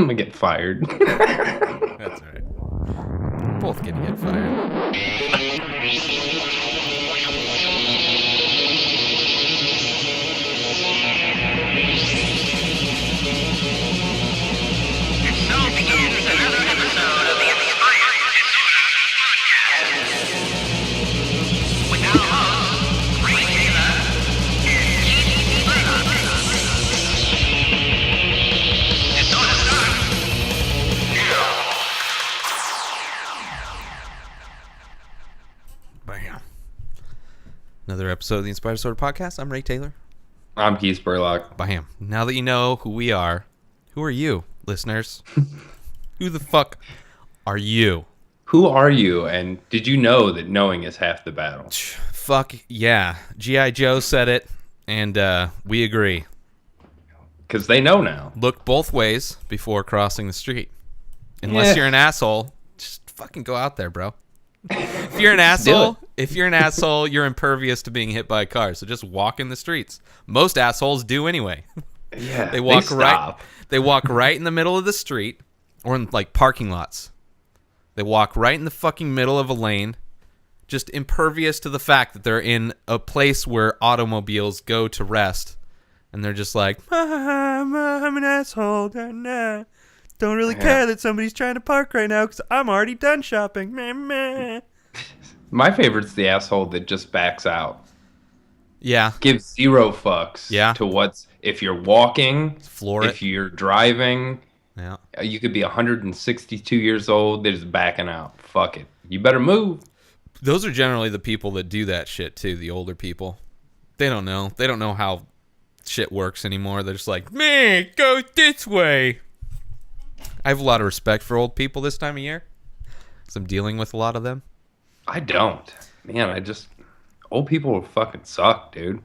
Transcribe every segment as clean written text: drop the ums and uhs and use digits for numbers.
gonna get fired. That's all right. We're both gonna get fired. So begins another episode of the Inspired Disorder Podcast. With our hosts, Ray Taylor and Keith Blaylock. Disorder starts now. Bam. Another episode of the Inspired Disorder Podcast. I'm Ray Taylor. I'm Keith Spurlock. Bam. Now that you know who we are, who are you, listeners? Who the fuck are you? Who are you? And did you know that knowing is half the battle? Fuck yeah. G.I. Joe said it, and we agree. Because they know now. Look both ways before crossing the street. Unless you're an asshole, just fucking go out there, bro. If you're an asshole, you're impervious to being hit by a car. So just walk in the streets. Most assholes do anyway. Yeah, They walk stop. They walk right in the middle of the street, or in like parking lots. They walk right in the fucking middle of a lane, just impervious to the fact that they're in a place where automobiles go to rest, and they're just like, I'm an asshole. Nah. Don't really care that somebody's trying to park right now because I'm already done shopping. Meh, meh. My favorite's the asshole that just backs out. Yeah. Gives zero fucks Yeah. to what's, if you're walking, Floor if it. you're driving, Yeah. you could be 162 years old, they're just backing out. Fuck it. You better move. Those are generally the people that do that shit too, the older people. They don't know. They don't know how shit works anymore. They're just like, man, go this way. I have a lot of respect for old people this time of year, because I'm dealing with a lot of them. I don't. Man, old people fucking suck, dude.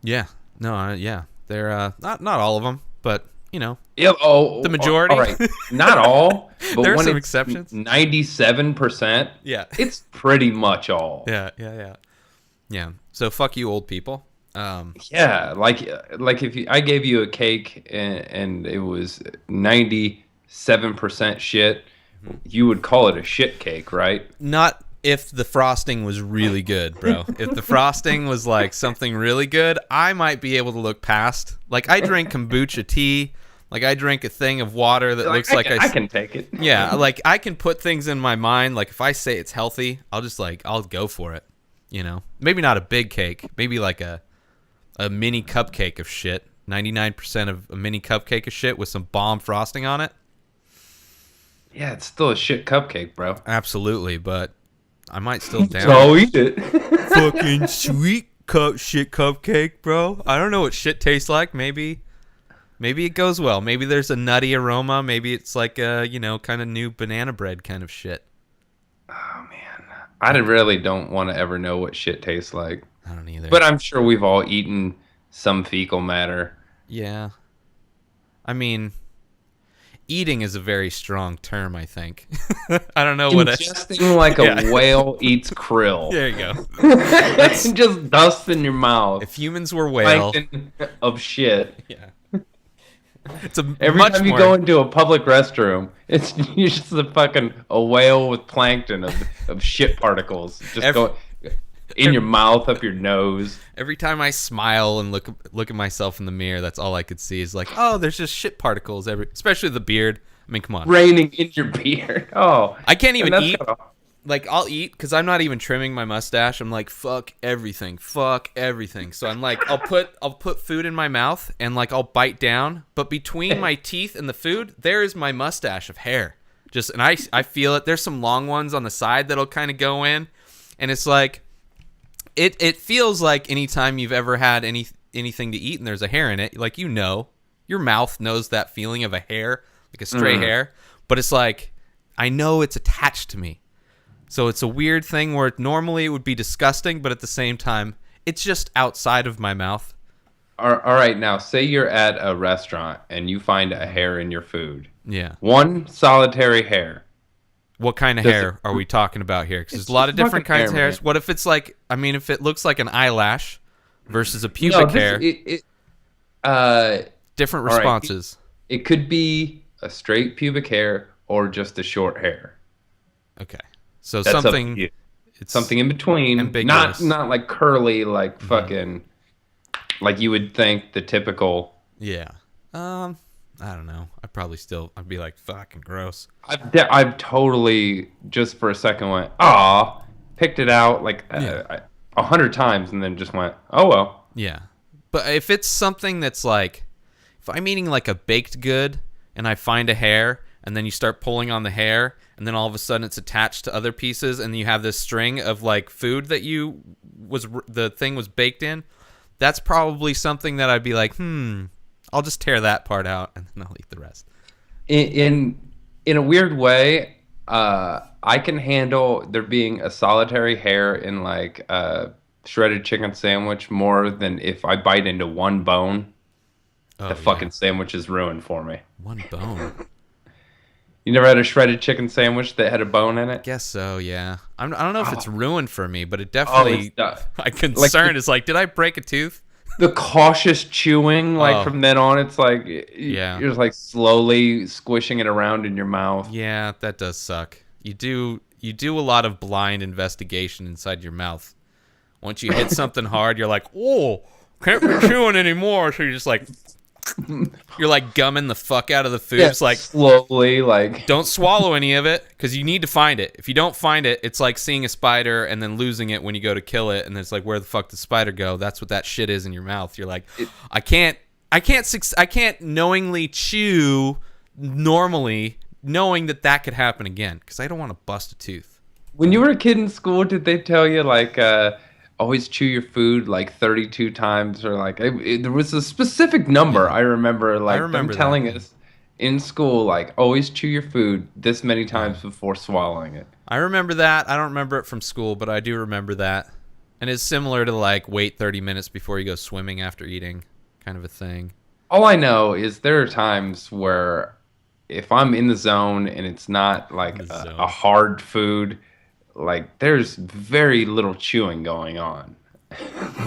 Yeah. No, yeah. They're not all of them, but, you know. Yeah, The majority? All right. Not all, but There are when some it's exceptions. 97%, Yeah. it's pretty much all. Yeah. So fuck you, old people. Yeah, like if I gave you a cake and it was 97% shit, you would call it a shit cake, right? Not if the frosting was really good, bro. If the frosting was like something really good, I might be able to look past. Like I drink kombucha tea. Like I drink a thing of water that looks like I can take it. Yeah, like I can put things in my mind. Like if I say it's healthy, I'll go for it. You know, maybe not a big cake. Maybe like a mini cupcake of shit. 99% of a mini cupcake of shit with some bomb frosting on it. Yeah, it's still a shit cupcake, bro. Absolutely, but I might still down. So eat it. Fucking sweet shit cupcake, bro. I don't know what shit tastes like. Maybe it goes well. Maybe there's a nutty aroma. Maybe it's like a, kind of new banana bread kind of shit. Oh man, I really don't want to ever know what shit tastes like. I don't either. But I'm sure we've all eaten some fecal matter. Yeah. I mean, eating is a very strong term, I think. I don't know what Ingesting like a whale eats krill. There you go. That's just dust in your mouth. If humans were whale. Plankton of shit. Yeah. It's Every time you go into a public restroom, it's just a whale with plankton of shit particles just going in your mouth, up your nose. Every time I smile and look at myself in the mirror, that's all I could see is like, oh, there's just shit particles especially the beard. I mean, come on. Raining in your beard. Oh. I can't even eat. Kinda... Like, I'll eat because I'm not even trimming my mustache. I'm like, fuck everything. So I'm like, I'll put food in my mouth and like I'll bite down, but between my teeth and the food, there is my mustache of hair. And I feel it. There's some long ones on the side that'll kind of go in, and it's like, it feels like anytime you've ever had anything to eat and there's a hair in it, like your mouth knows that feeling of a hair, like a stray hair, but it's like I know it's attached to me. So it's a weird thing where normally it would be disgusting, but at the same time, it's just outside of my mouth. All right, now say you're at a restaurant and you find a hair in your food. Yeah. One solitary hair. What kind of hair are we talking about here? Because there's a lot of different kinds of hairs. Man. What if it's like, if it looks like an eyelash versus a pubic hair? Different responses. Right. It could be a straight pubic hair or just a short hair. Okay. So That's up to something you. it's Something in between, not ambiguous. not like curly, like Mm-hmm. fucking, like you would think the typical. Yeah. I don't know. I'd be like fucking gross. I've totally just for a second went, ah, picked it out like Yeah. 100 times, and then just went, oh well. Yeah. But if it's something that's like, if I'm eating like a baked good and I find a hair and then you start pulling on the hair and then all of a sudden it's attached to other pieces and you have this string of like food that the thing was baked in, that's probably something that I'd be like, I'll just tear that part out and then I'll eat the rest. In a weird way, I can handle there being a solitary hair in like a shredded chicken sandwich more than if I bite into one bone. Oh, The yeah. fucking sandwich is ruined for me. One bone. You never had a shredded chicken sandwich that had a bone in it? Guess so, yeah. I don't know if it's ruined for me, but it Oh, definitely. it's not. My concern Like is like, did I break a tooth? the cautious chewing, like Oh. from then on, it's like Yeah. you're just like slowly squishing it around in your mouth. Yeah, that does suck. You do a lot of blind investigation inside your mouth. Once you hit something hard, you're like, oh, can't be chewing anymore. So you're like gumming the fuck out of the food. Yeah, It's like, slowly, like don't swallow any of it because you need to find it. If you don't find it, it's like seeing a spider and then losing it when you go to kill it, and it's like, where the fuck did the spider go? That's what that shit is in your mouth. You're like, I can't knowingly chew normally, knowing that could happen again because I don't want to bust a tooth. when you were a kid in school, did they tell you like always chew your food like 32 times or like there was a specific number I remember like remember them telling that. us in school like always chew your food this many times before swallowing it. I remember that. I don't remember it from school, but I do remember that. And it's similar to like wait 30 minutes before you go swimming after eating, kind of a thing. All I know is there are times where if I'm in the zone and it's not like The zone. a hard food, like there's very little chewing going on.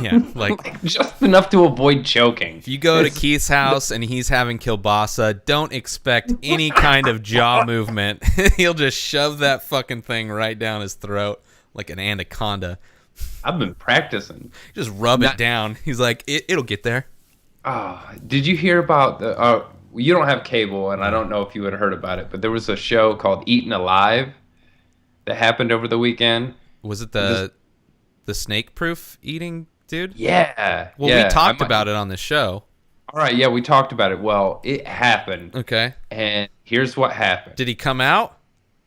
Yeah, like Just enough to avoid choking. if you go to Keith's house and he's having kielbasa, don't expect any kind of jaw movement. He'll just shove that fucking thing right down his throat like an anaconda. I've been practicing. Just rub it down. He's like, it'll get there. Did you hear about the? You don't have cable, and I don't know if you had heard about it, but there was a show called Eaten Alive that happened over the weekend. Was it the snake proof eating dude? Yeah. Well, yeah, we talked about it on the show. All right, yeah, we talked about it. Well, it happened, Okay. and here's what happened. Did he come out?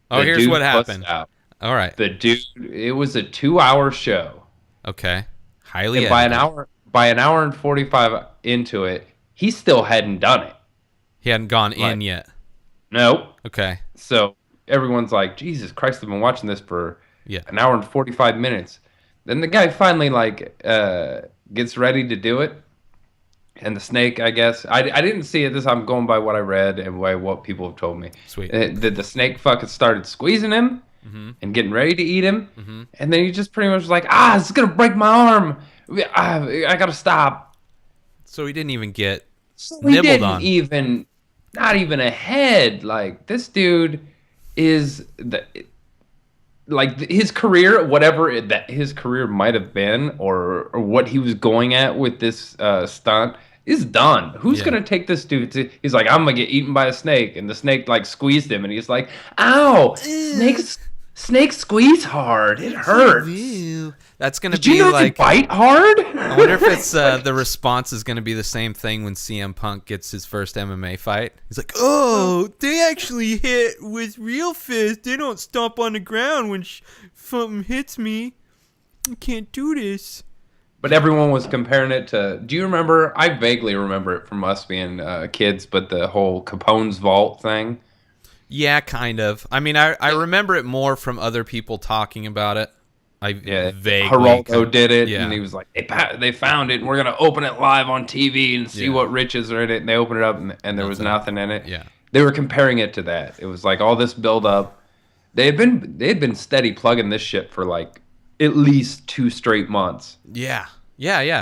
Oh, The here's dude what bust happened. out. All right. The dude, it was a 2-hour show. Okay. Highly And by an edited. hour and 45 into it, he still hadn't done it. He hadn't gone Like- in yet. Nope. Okay. So everyone's like, Jesus Christ, I've been watching this for Yeah. an hour and 45 minutes. Then the guy finally like gets ready to do it. And the snake, I guess, I didn't see it. I'm going by what I read and by what people have told me. Sweet. The snake fucking started squeezing him and getting ready to eat him. And then he just pretty much was like, it's going to break my arm. I got to stop. So he didn't even get So he nibbled didn't on. even, not even a head. Like, this dude is his career, whatever that his career might have been, or what he was going at with this stunt, is done. Who's Yeah. gonna take this dude to? He's like, I'm gonna get eaten by a snake, and the snake like squeezed him, and he's like, ow, snakes squeeze hard, it hurts. That's gonna Did you be know like. they bite hard? I wonder if it's the response is gonna be the same thing when CM Punk gets his first MMA fight. He's like, "Oh, they actually hit with real fists. They don't stomp on the ground when something hits me. I can't do this." But everyone was comparing it to. Do you remember? I vaguely remember it from us being kids, but the whole Capone's vault thing. Yeah, kind of. I mean, I remember it more from other people talking about it. Yeah, vaguely. Geraldo did it, Yeah. and he was like, they found it, and we're gonna open it live on TV and see Yeah. what riches are in it. And they opened it up, and there was nothing in it. Yeah. They were comparing it to that. It was like all this build up. They had been steady plugging this shit for like at least 2 straight months. Yeah,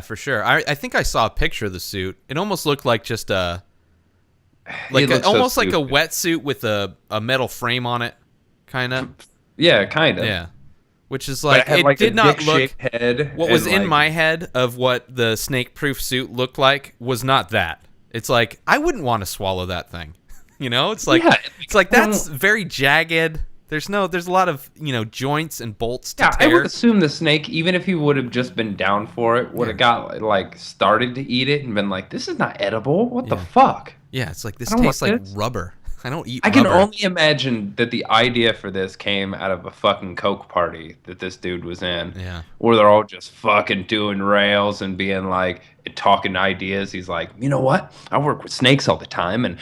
for sure. I think I saw a picture of the suit. It almost looked like just a Like It looks so almost like a stupid. wetsuit with a metal frame on it, kind of. Yeah, kind of. Yeah. Which is But it like, had it like a did not look. dick-shaped head What was and in like my head of what the snake-proof suit looked like was not that. It's like, I wouldn't want to swallow that thing. You know, it's like, yeah, that's very jagged. There's a lot of, joints and bolts to yeah. I would tear. assume the snake, even if he would have just been down for it, would have got like started to eat it and been like, "This is not edible. What the fuck?" Yeah, it's like, this I don't tastes want like this. rubber. I don't eat I rubber. can only imagine that the idea for this came out of a fucking coke party that this dude was in. Yeah. Where they're all just fucking doing rails and being like talking ideas. He's like, you know what? I work with snakes all the time, and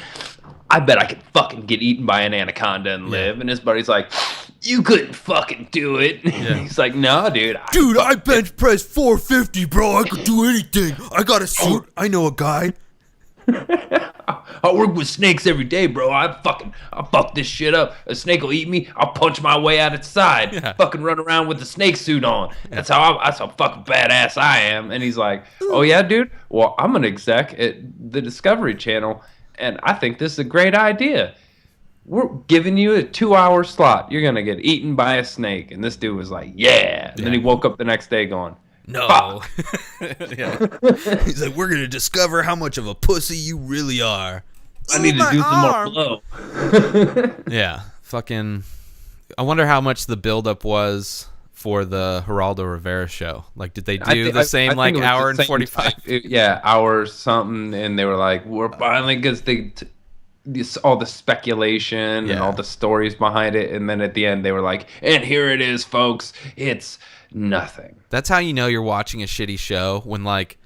I bet I could fucking get eaten by an anaconda and live. And his buddy's like, you couldn't fucking do it. Yeah. He's like, no, dude. Dude, I bench press 450, bro. I could do anything. I got a suit. I know a guy. I work with snakes every day, bro. I'll fuck this shit up. A snake will eat me. I'll punch my way out its side. Yeah. Fucking run around with the snake suit on. That's how fucking badass I am. And he's like, oh yeah, dude. Well, I'm an exec at the Discovery Channel, and I think this is a great idea. We're giving you a 2-hour slot. You're gonna get eaten by a snake. And this dude was like, yeah. And then he woke up the next day going, No. Yeah. He's like, we're going to discover how much of a pussy you really are. I need to do some more blow. Yeah. Fucking. I wonder how much the buildup was for the Geraldo Rivera show. Like, did they do the same, I like, think it was hour the and same 45? Yeah, hour something, and they were like, we're finally, because all the speculation and Yeah. all the stories behind it, and then at the end they were like, and here it is, folks, it's nothing. That's how you know you're watching a shitty show, when, like,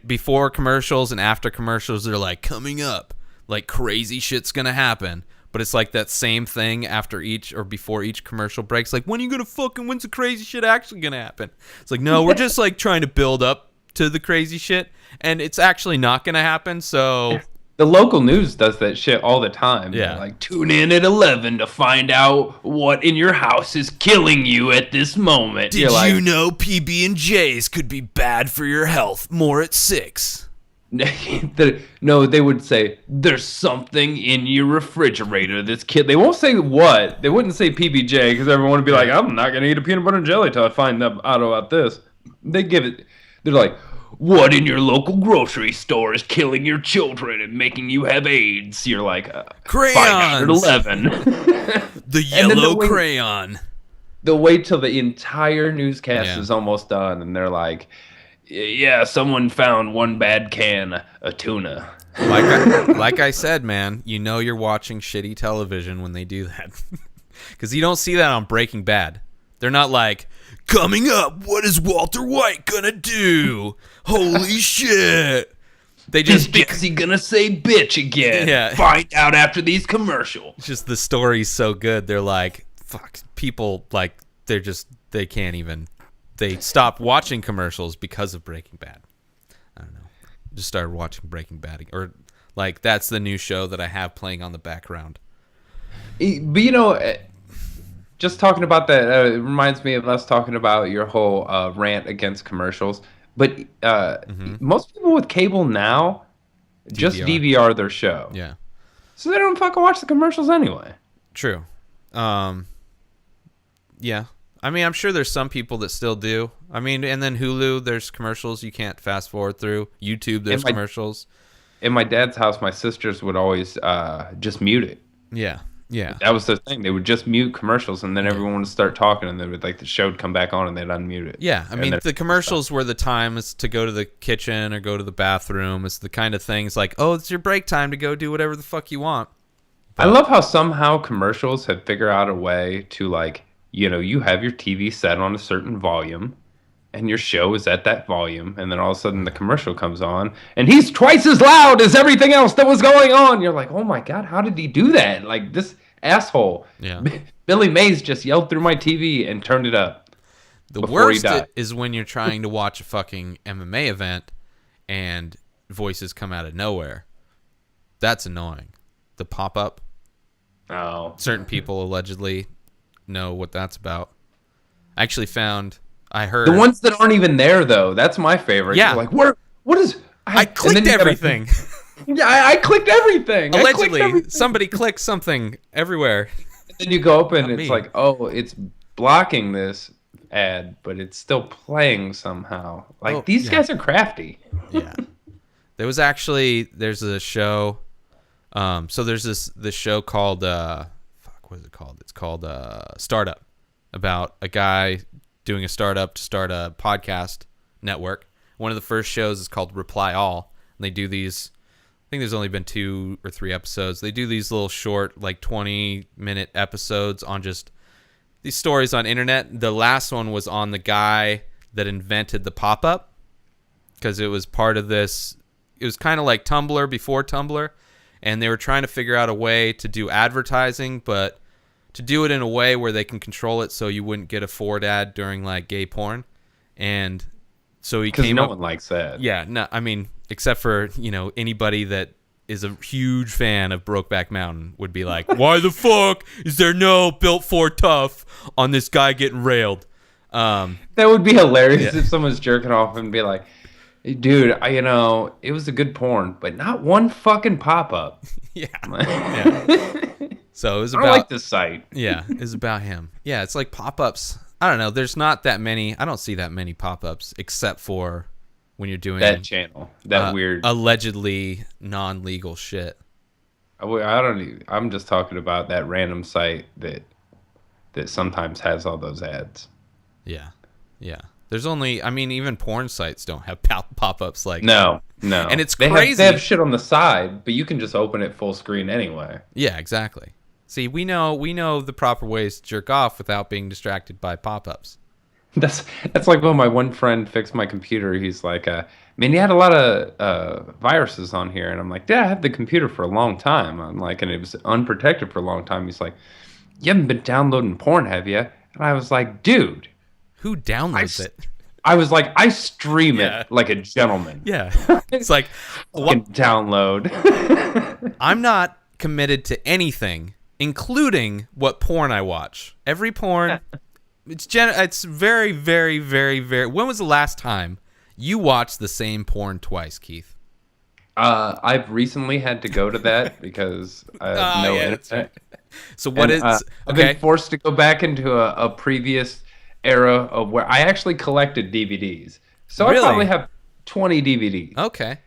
before commercials and after commercials, they're like, coming up, like, crazy shit's gonna happen. But it's like that same thing after each or before each commercial breaks. Like, when's the crazy shit actually gonna happen? It's like, no, we're just like trying to build up to the crazy shit, and it's actually not gonna happen. So The local news does that shit all the time. Yeah. They're like, tune in at 11 to find out what in your house is killing you at this moment. Did You're like, you know PB&Js could be bad for your health? More at 6. No, they would say there's something in your refrigerator that's They won't say what. They wouldn't say PBJ because everyone would be like, I'm not gonna eat a peanut butter and jelly till I find out about this. They give it. They're like, what in your local grocery store is killing your children and making you have AIDS? You're like, find out at Crayons. 11. The And then yellow the way- crayon. They'll wait till the entire newscast Yeah. is almost done, and they're like, yeah, someone found one bad can of tuna. like I said, man, you know you're watching shitty television when they do that, because you don't see that on Breaking Bad. They're not like, Coming up, what is Walter White gonna do? Holy shit. they Is just Jesse gonna say bitch again? Yeah. Find out after these commercials. just the story's so good. They're like, fuck, people, like, they can't even, they stopped watching commercials because of Breaking Bad. I don't know. Just started watching Breaking Bad, or like, that's the new show that I have playing on the background. But just talking about that, it reminds me of us talking about your whole rant against commercials. But most people with cable now just DVR their show. Yeah, So they don't fucking watch the commercials anyway. true. Yeah. I mean, I'm sure there's some people that still do. I mean, and then Hulu, there's commercials you can't fast forward through. YouTube, there's commercials. In my dad's house, my sisters would always just mute it. Yeah. Yeah. That was their thing. They would just mute commercials, and then everyone would start talking, and they would the show would come back on, and they'd unmute it. Yeah, I And mean, then- the commercials were the time is to go to the kitchen or go to the bathroom. It's the kind of things like, oh, it's your break time to go do whatever the fuck you want. I love how somehow commercials have figured out a way to you have your TV set on a certain volume, and your show is at that volume, and then all of a sudden the commercial comes on, and he's twice as loud as everything else that was going on. You're like, oh my god, how did he do that? Like this asshole. Yeah. Billy Mays just yelled through my TV and turned it up. The before he worst died. is when you're trying to watch a fucking MMA event and voices come out of nowhere. That's annoying. The pop-up. Oh. Certain people allegedly know what that's about. I actually I heard The ones that aren't even there though, that's my favorite. Yeah. You're like, what is I clicked and then you gotta- everything. Yeah, I clicked everything. I clicked Allegedly, everything. somebody clicked something everywhere. Then you go open, Not it's me. like, oh, it's blocking this ad, but it's still playing somehow. Like Oh, these yeah. guys are crafty. Yeah. There's a show. So there's this show called what is it called? It's called Startup, about a guy doing a startup to start a podcast network. One of the first shows is called Reply All, and they do these. I think there's only been 2 or 3 episodes. They do these little short, like 20-minute episodes on just these stories on internet. The last one was on the guy that invented the pop-up, because it was part of this. It was kind of like Tumblr before Tumblr, and they were trying to figure out a way to do advertising, but to do it in a way where they can control it so you wouldn't get a forward ad during like gay porn. And so he Because came no up. one likes that. Yeah, no, I mean, except for, anybody that is a huge fan of Brokeback Mountain would be like, why the fuck is there no Built for Tough on this guy getting railed? That would be hilarious if someone's jerking off and be like, "Hey, dude, it was a good porn, but not one fucking pop-up." Yeah. I So it was don't about like this site. Yeah, it's about him. Yeah, it's like pop-ups. I don't know. There's not that many. I don't see that many pop-ups except for when you're doing That channel, that weird. allegedly non-legal shit. I'm just talking about that random site that sometimes has all those ads. Yeah. Yeah. There's only, I mean, even porn sites don't have pop-ups like No. And it's they crazy. They have shit on the side, but you can just open it full screen anyway. Yeah, exactly. See, we know the proper ways to jerk off without being distracted by pop-ups. That's like when my one friend fixed my computer. He's like, man, you had a lot of viruses on here. And I'm like, yeah, I have the computer for a long time. I'm like, and it was unprotected for a long time. He's like, you haven't been downloading porn, have you? And I was like, dude. Who downloads it? I was like, I stream Yeah. it like a gentleman. Yeah. It's like, Fucking download. I'm not committed to anything, including what porn I watch. Every porn, it's very, very, very, very. When was the last time you watched the same porn twice, Keith? I've recently had to go to that because I have no internet. So what is I've okay? been forced to go back into a previous era of where I actually collected DVDs. So Really? I probably have 20 DVDs. Okay,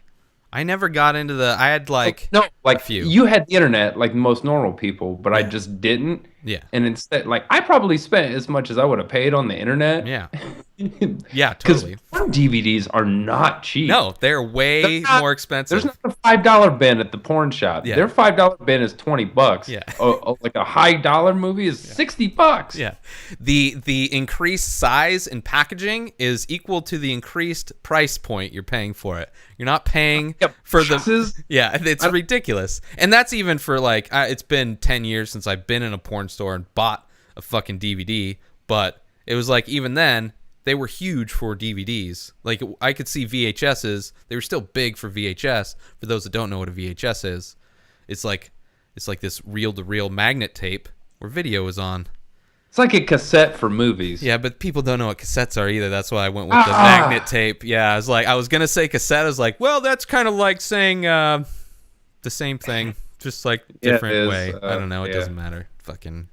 I never got into the. I had like No, like few. you had the internet like most normal people, but I just didn't. Yeah. And instead, like I probably spent as much as I would have paid on the internet. Yeah. Yeah, Because totally. DVDs are not cheap. No, they're way They're not- more expensive. There's not a $5 bin at the porn shop. Yeah. Their $5 bin is $20. Yeah. Like a high dollar movie is $60. Yeah. The increased size and packaging is equal to the increased price point you're paying for it. You're not paying for the boxes? Yeah, it's ridiculous. And that's even for like it's been 10 years since I've been in a porn store and bought a fucking DVD, but it was like even then they were huge for DVDs. Like I could see VHSs, they were still big for VHS. For those that don't know what a VHS is, it's like this reel-to-reel magnet tape where video is on. It's like a cassette for movies. Yeah, but people don't know what cassettes are either. That's why I went with the magnet tape. Yeah, I was gonna say cassette. I was like, well, that's kind of like saying the same thing, just like different it is. way. I don't know. It Yeah. doesn't matter. Fucking.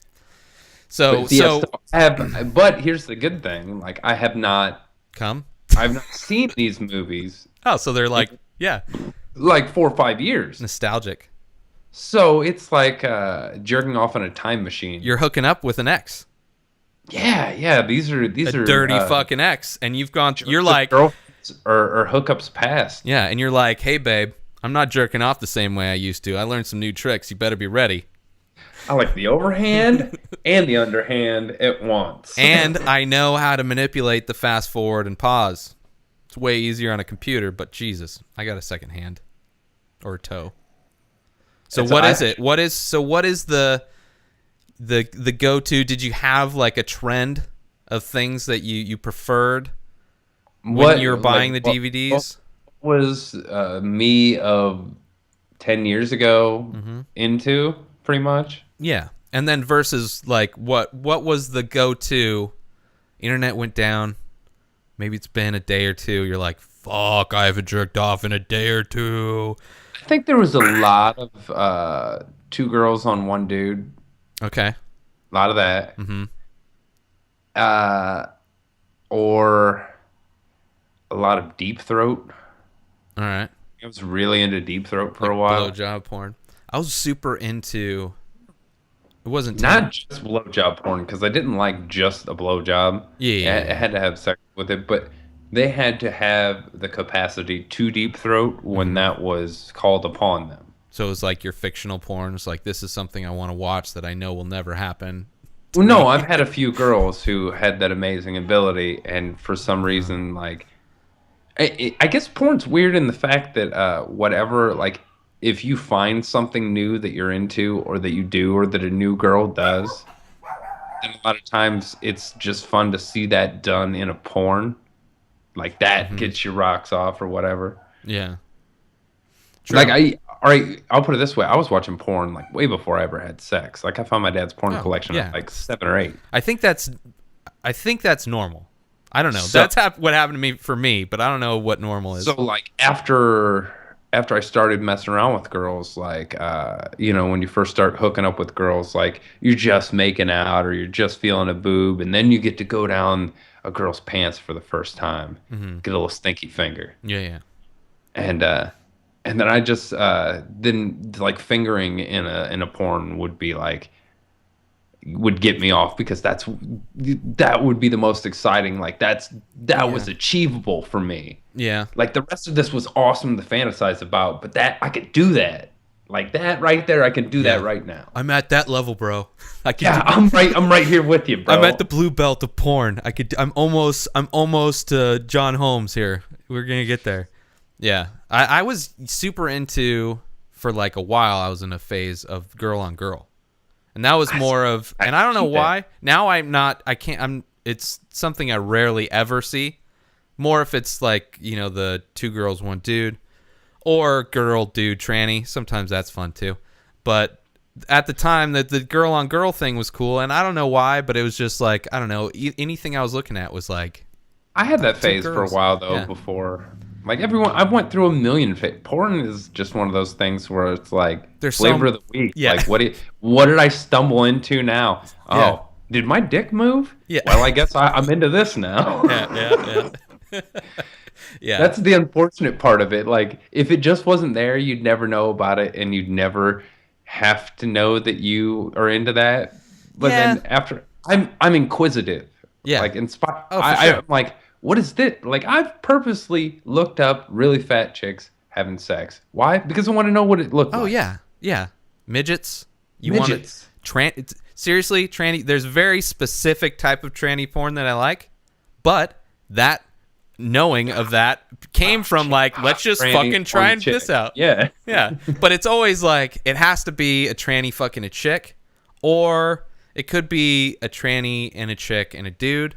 So I have, but here's the good thing: like I've not seen these movies Oh, so they're like, yeah, like 4 or 5 years. nostalgic. So it's like jerking off on a time machine. You're hooking up with an ex, Yeah. These are dirty fucking ex, and you've gone. You're like, girlfriends or hookups past. yeah, and you're like, hey, babe, I'm not jerking off the same way I used to. I learned some new tricks. You better be ready. I like the overhand and the underhand at once. And I know how to manipulate the fast forward and pause. It's way easier on a computer, but Jesus, I got a second hand or a toe. So what is it? What is the go-to? Did you have like a trend of things that you preferred when you were buying the DVDs? What was me of 10 years ago into pretty much? Yeah. And then versus like what was the go-to? Internet went down. Maybe it's been a day or two. You're like, fuck, I haven't jerked off in a day or two. I think there was a lot of two girls on one dude. Okay. A lot of that. Mm-hmm. Uh, or a lot of deep throat. All right. I was really into deep throat for Like a while. blowjob porn. I was super into. It wasn't Not ten. just blowjob porn, because I didn't like just a blowjob. Yeah, yeah, I yeah. had to have sex with it, but they had to have the capacity to deep throat when Mm-hmm. that was called upon them. So it was like your fictional porn. It's like this is something I want to watch that I know will never happen to Well, no, me. I've had a few girls who had that amazing ability, and for some Uh-huh. reason, like, I guess porn's weird in the fact that whatever, like, if you find something new that you're into, or that you do, or that a new girl does, then a lot of times it's just fun to see that done in a porn. Like that Mm-hmm. gets your rocks off or whatever. Yeah. Like True. all right, I'll put it this way: I was watching porn like way before I ever had sex. Like I found my dad's porn Oh, collection at yeah. like 7 or 8. I think that's normal. I don't know. So, That's what happened to me for me, but I don't know what normal is. so like after I started messing around with girls, like when you first start hooking up with girls, like you're just making out or you're just feeling a boob, and then you get to go down a girl's pants for the first time, Mm-hmm. get a little stinky finger, Yeah, yeah. and then I just then like fingering in a porn would be like would get me off because that would be the most exciting. Like that was achievable for me. Yeah. Like the rest of this was awesome to fantasize about, but that I could do that. Like that right there, I can do Yeah. that right now. I'm at that level, bro. I can Yeah, do, I'm right here with you, bro. I'm at the blue belt of porn. I'm almost John Holmes here. We're gonna get there. Yeah, I was super into for like a while. I was in a phase of girl on girl, and that was more of. And I don't know see that. why. Now I'm not. I can't. It's something I rarely ever see. More if it's like the two girls one dude, or girl dude tranny. Sometimes that's fun too, but at the time that the girl on girl thing was cool, and I don't know why, but it was just like I don't know. Anything I was looking at was like I had that two phase for a girls. while though Yeah. before. Like everyone, I went through a million. Porn is just one of those things where it's like There's flavor some- of the week. yeah. Like what did I stumble into now? Oh, Yeah. did my dick move? Yeah. Well, I guess I'm into this now. Yeah. Yeah. That's the unfortunate part of it. Like if it just wasn't there, you'd never know about it, and you'd never have to know that you are into that. But Yeah. then after, I'm inquisitive. Yeah. Like inspired. Oh, for sure. I'm like, what is this? Like I've purposely looked up really fat chicks having sex. Why? Because I want to know what it looked Oh like. yeah. Midgets. Midgets. Seriously, tranny. There's a very specific type of tranny porn that I like, but that knowing of that came from like let's just Tranny fucking on try chick. this out. Yeah. Yeah, but it's always like it has to be a tranny fucking a chick, or it could be a tranny and a chick and a dude.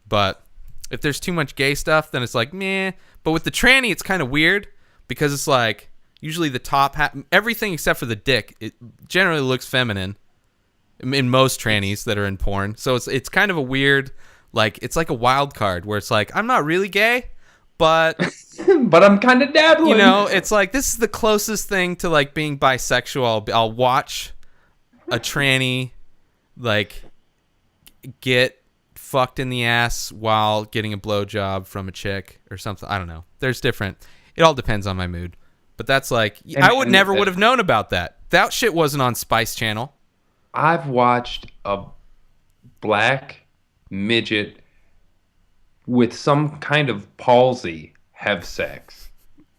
But if there's too much gay stuff, then it's like meh. But with the tranny, it's kind of weird because it's like usually the top everything except for the dick, it generally looks feminine in most trannies that are in porn. So it's kind of a weird, like it's like a wild card where it's like I'm not really gay, but But I'm kind of dabbling. it's like this is the closest thing to like being bisexual. I'll watch a tranny like get fucked in the ass while getting a blowjob from a chick or something. I don't know. There's different. It all depends on my mood. But that's like I would never would have known about that. That shit wasn't on Spice Channel. I've watched a black midget with some kind of palsy have sex.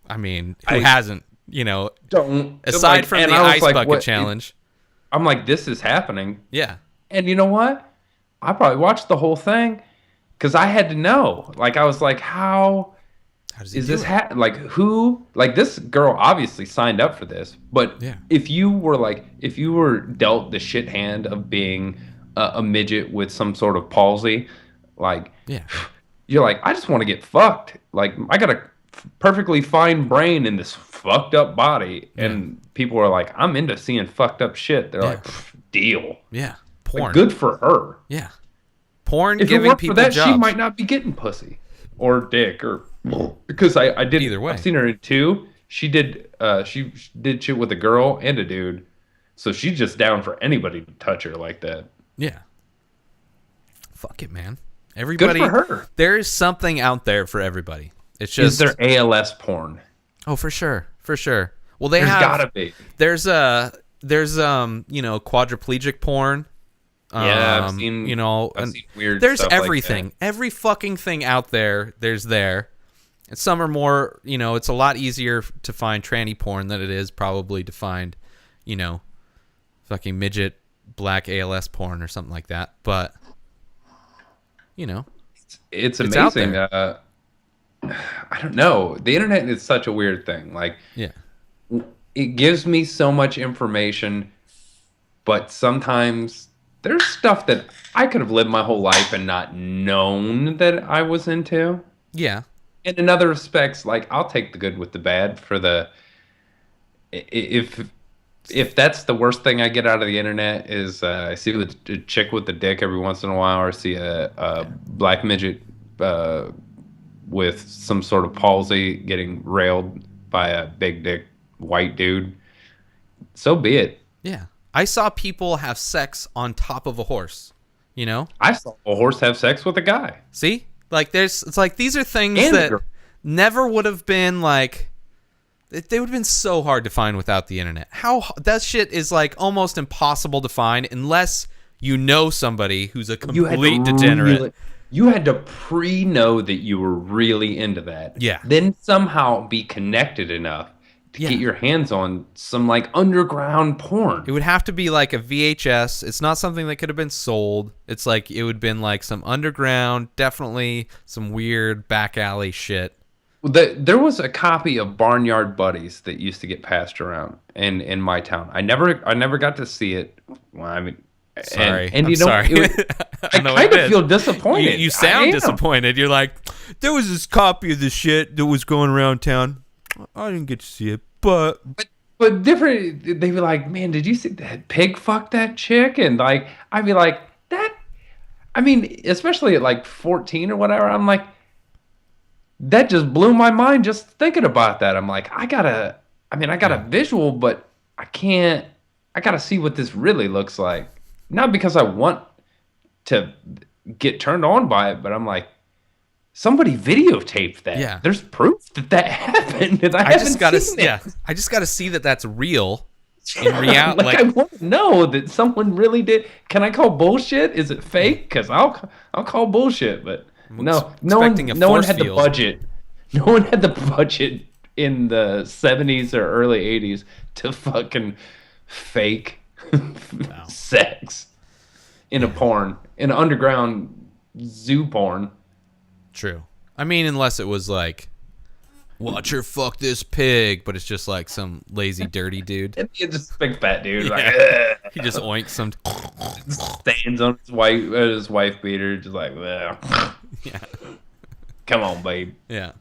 I mean, who hasn't? Don't Aside from and the I was ice like, bucket what- challenge. I'm like, this is happening. Yeah. And you know what? I probably watched the whole thing because I had to know. Like, I was like, how How does he is do this it? like who? Like, this girl obviously signed up for this. But Yeah. if you were dealt the shit hand of being a midget with some sort of palsy, like, Yeah. you're like, I just want to get fucked. Like, I got a perfectly fine brain in this fucked up body. And people are like, I'm into seeing fucked up shit. They're like, deal. Yeah. Porn. Like, good for her. Yeah. Porn If it giving weren't people for that, jobs. she might not be getting pussy or dick or because I did. Either way. I've seen her in 2, she did shit with a girl and a dude, so she's just down for anybody to touch her like that. Yeah. Fuck it, man. Good Everybody, for her. there is something out there for everybody. It's Is just there ALS porn? oh, for sure, for sure. Well, they There's have. gotta be. There's quadriplegic porn. Yeah, I've seen. And seen weird. there's stuff like everything. that. Every fucking thing out there. There's there. And some are more. It's a lot easier to find tranny porn than it is probably to find, fucking midget black ALS porn or something like that. But, It's It's out amazing. there. I don't know. The internet is such a weird thing. Like, yeah, it gives me so much information, but sometimes there's stuff that I could have lived my whole life and not known that I was into. yeah, And in other respects, like, I'll take the good with the bad for the if that's the worst thing I get out of the internet is I see a chick with the dick every once in a while, or see a black midget with some sort of palsy getting railed by a big dick white dude. So be it. yeah. I saw people have sex on top of a horse. I saw a horse have sex with a guy. See? Like it's like these are things And a that girl. never would have been like they would have been so hard to find without the internet. That shit is like almost impossible to find unless you know somebody who's a complete degenerate. You had to pre-know that you were really into that. Yeah. Then somehow be connected enough to Yeah. get your hands on some like underground porn. It would have to be like a VHS. It's not something that could have been sold. It's like it would have been like some underground, definitely some weird back alley shit. There was a copy of Barnyard Buddies that used to get passed around in my town. I never got to see it. Well, I mean, Sorry. and I'm you know, sorry. I know kind what it of is. feel disappointed. You I sound am. disappointed. You're like, there was this copy of the shit that was going around town. I didn't get to see it, but But different. They'd be like, "Man, did you see that pig fuck that chick?" And like, I'd be like, "That." I mean, especially at like 14 or whatever, I'm like, that just blew my mind just thinking about that. I'm like, I got a visual, but I can't. I gotta see what this really looks like. Not because I want to get turned on by it, but I'm like, somebody videotaped that. Yeah. There's proof that happened, and I I haven't just gotta, seen it. I just gotta see that that's real in reality. Like, I want to know that someone really did. Can I call bullshit? Is it fake? Because I'll call bullshit. But no one expecting a no one force had the field. budget. No one had the budget in the 70s or early 80s to fucking fake sex in an underground zoo porn. True. I mean, unless it was like, watch her fuck this pig, but it's just like some lazy, dirty dude. And you just big fat dude Yeah. like "Ugh," He just oinks some. stands on his wife beater, just like, "Well, Yeah. come on, babe, Yeah.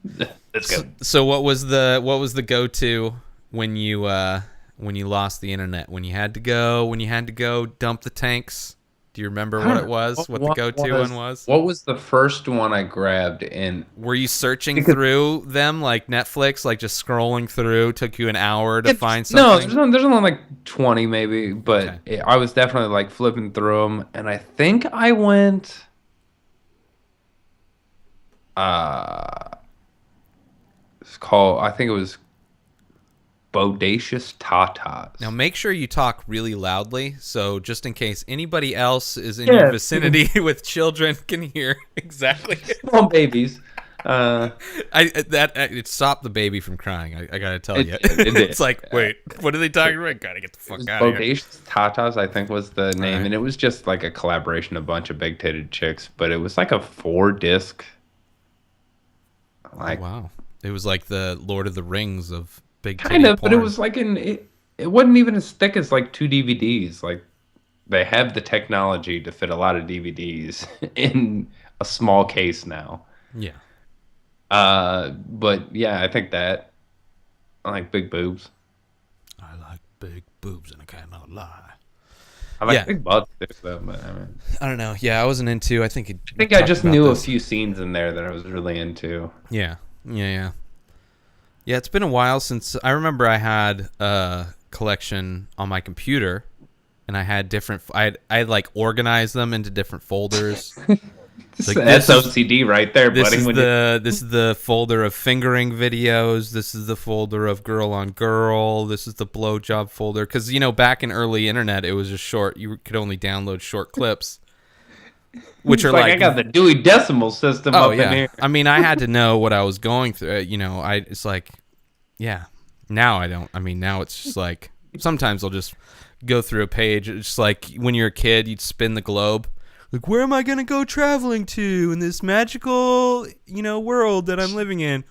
let's go." So what was the go-to when you lost the internet? When you had to go dump the tanks? Do you remember what it was? What the go-to one was? What was the first one I grabbed? And Were you searching through them like Netflix, like just scrolling through? Took you an hour to find something? no, there's only like 20 maybe, but Okay. I was definitely like flipping through them, and I think I went. I think it was Bodacious Tatas. Now make sure you talk really loudly, so just in case anybody else is in your vicinity with children can hear exactly. Small babies. It stopped the baby from crying. I gotta tell you, It did. it's like, wait, what are they talking about? I gotta get the fuck out of here. Bodacious Tatas, I think, was the name, Right. and it was just like a collaboration of a bunch of big-titted chicks, but it was like a 4-disc. Like, Wow, it was like the Lord of the Rings of big kind titty of, but it porn. was like it wasn't even as thick as like 2 DVDs. Like, they have the technology to fit a lot of DVDs in a small case now. Yeah. But yeah, I think that I like big boobs. I like big boobs and I cannot lie. I like Yeah. big butts too, though. But I mean, I don't know. Yeah, I wasn't into. I think I think I just knew a few scenes in there that I was really into. Yeah. Yeah, it's been a while since I remember I had a collection on my computer, and I had different. I'd like organized them into different folders. Like, That's OCD right there, This buddy. is this is the folder of fingering videos. This is the folder of girl on girl. This is the blowjob folder. Because back in early internet, it was just short. You could only download short clips, which are I got the Dewey Decimal System up in here. I mean, I had to know what I was going through. It's like, yeah. Now I don't. I mean, now it's just like sometimes I'll just go through a page. It's just like when you're a kid, you'd spin the globe. Like, where am I going to go traveling to in this magical, world that I'm living in?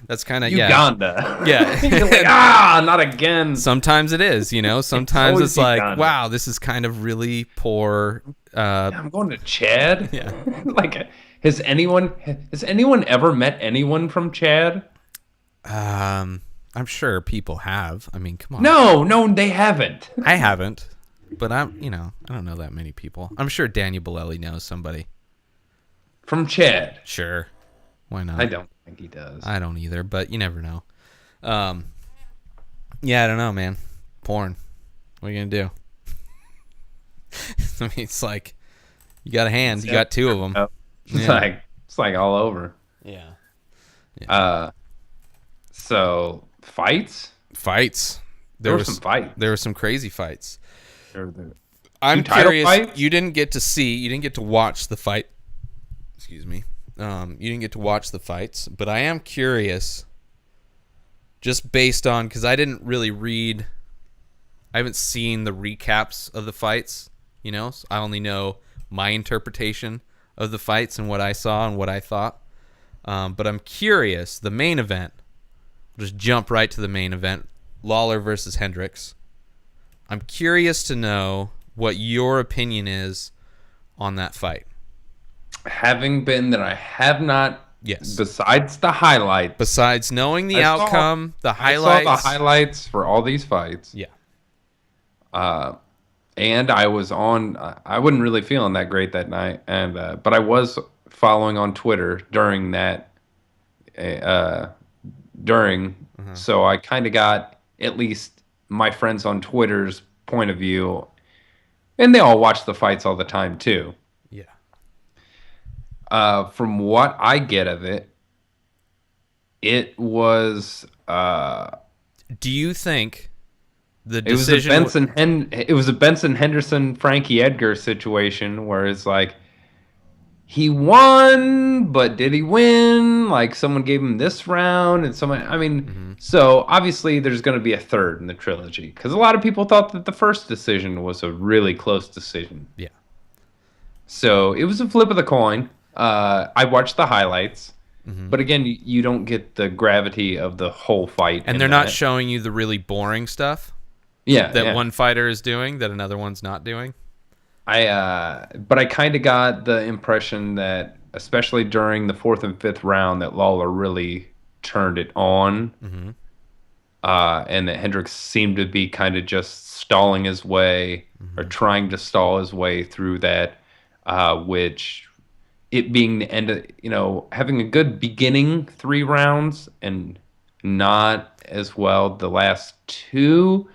That's kind of, Uganda. Yeah. You're like, not again. Sometimes it is, Sometimes it's like, Uganda. wow, this is kind of really poor. I'm going to Chad. Yeah. Like, has anyone ever met anyone from Chad? I'm sure people have. I mean, come on. No, they haven't. I haven't. But I don't know that many people. I'm sure Daniel Bellelli knows somebody. From Chad. Sure. Why not? I don't think he does. I don't either, but you never know. Yeah, I don't know, man. Porn. What are you going to do? I mean, it's like, you got a hand. You got two of them. Oh, it's like all over. Yeah. So, fights? Fights. There were some fights. There were some crazy fights. Two I'm title curious. fights? You didn't get to watch the fight. Excuse me. You didn't get to watch the fights, but I am curious, just based on, because I didn't really read. I haven't seen the recaps of the fights. So I only know my interpretation of the fights and what I saw and what I thought. But I'm curious. The main event. We'll just jump right to the main event. Lawler versus Hendricks. I'm curious to know what your opinion is on that fight. Having been that I have not, Yes. besides the highlights. Besides knowing the outcome, the I highlights. saw the highlights for all these fights. Yeah. And I was on, I wasn't really feeling that great that night. And but I was following on Twitter during that, so I kind of got at least my friends on Twitter's point of view, and they all watch the fights all the time too. Yeah. From what I get of it, it was Do you think the it was a decision Benson Henderson Frankie Edgar situation where it's like he won, but did he win? Like, someone gave him this round, and someone, so obviously there's going to be a third in the trilogy, because a lot of people thought that the first decision was a really close decision. Yeah. So it was a flip of the coin. I watched the highlights, but again, you don't get the gravity of the whole fight. And they're not showing you the really boring stuff that one fighter is doing that another one's not doing. But I kind of got the impression that, especially during the 4th and 5th round, that Lawler really turned it on, and that Hendricks seemed to be kind of just stalling his way, or trying to stall his way through that, which, it being the end of, having a good beginning 3 rounds and not as well the last two.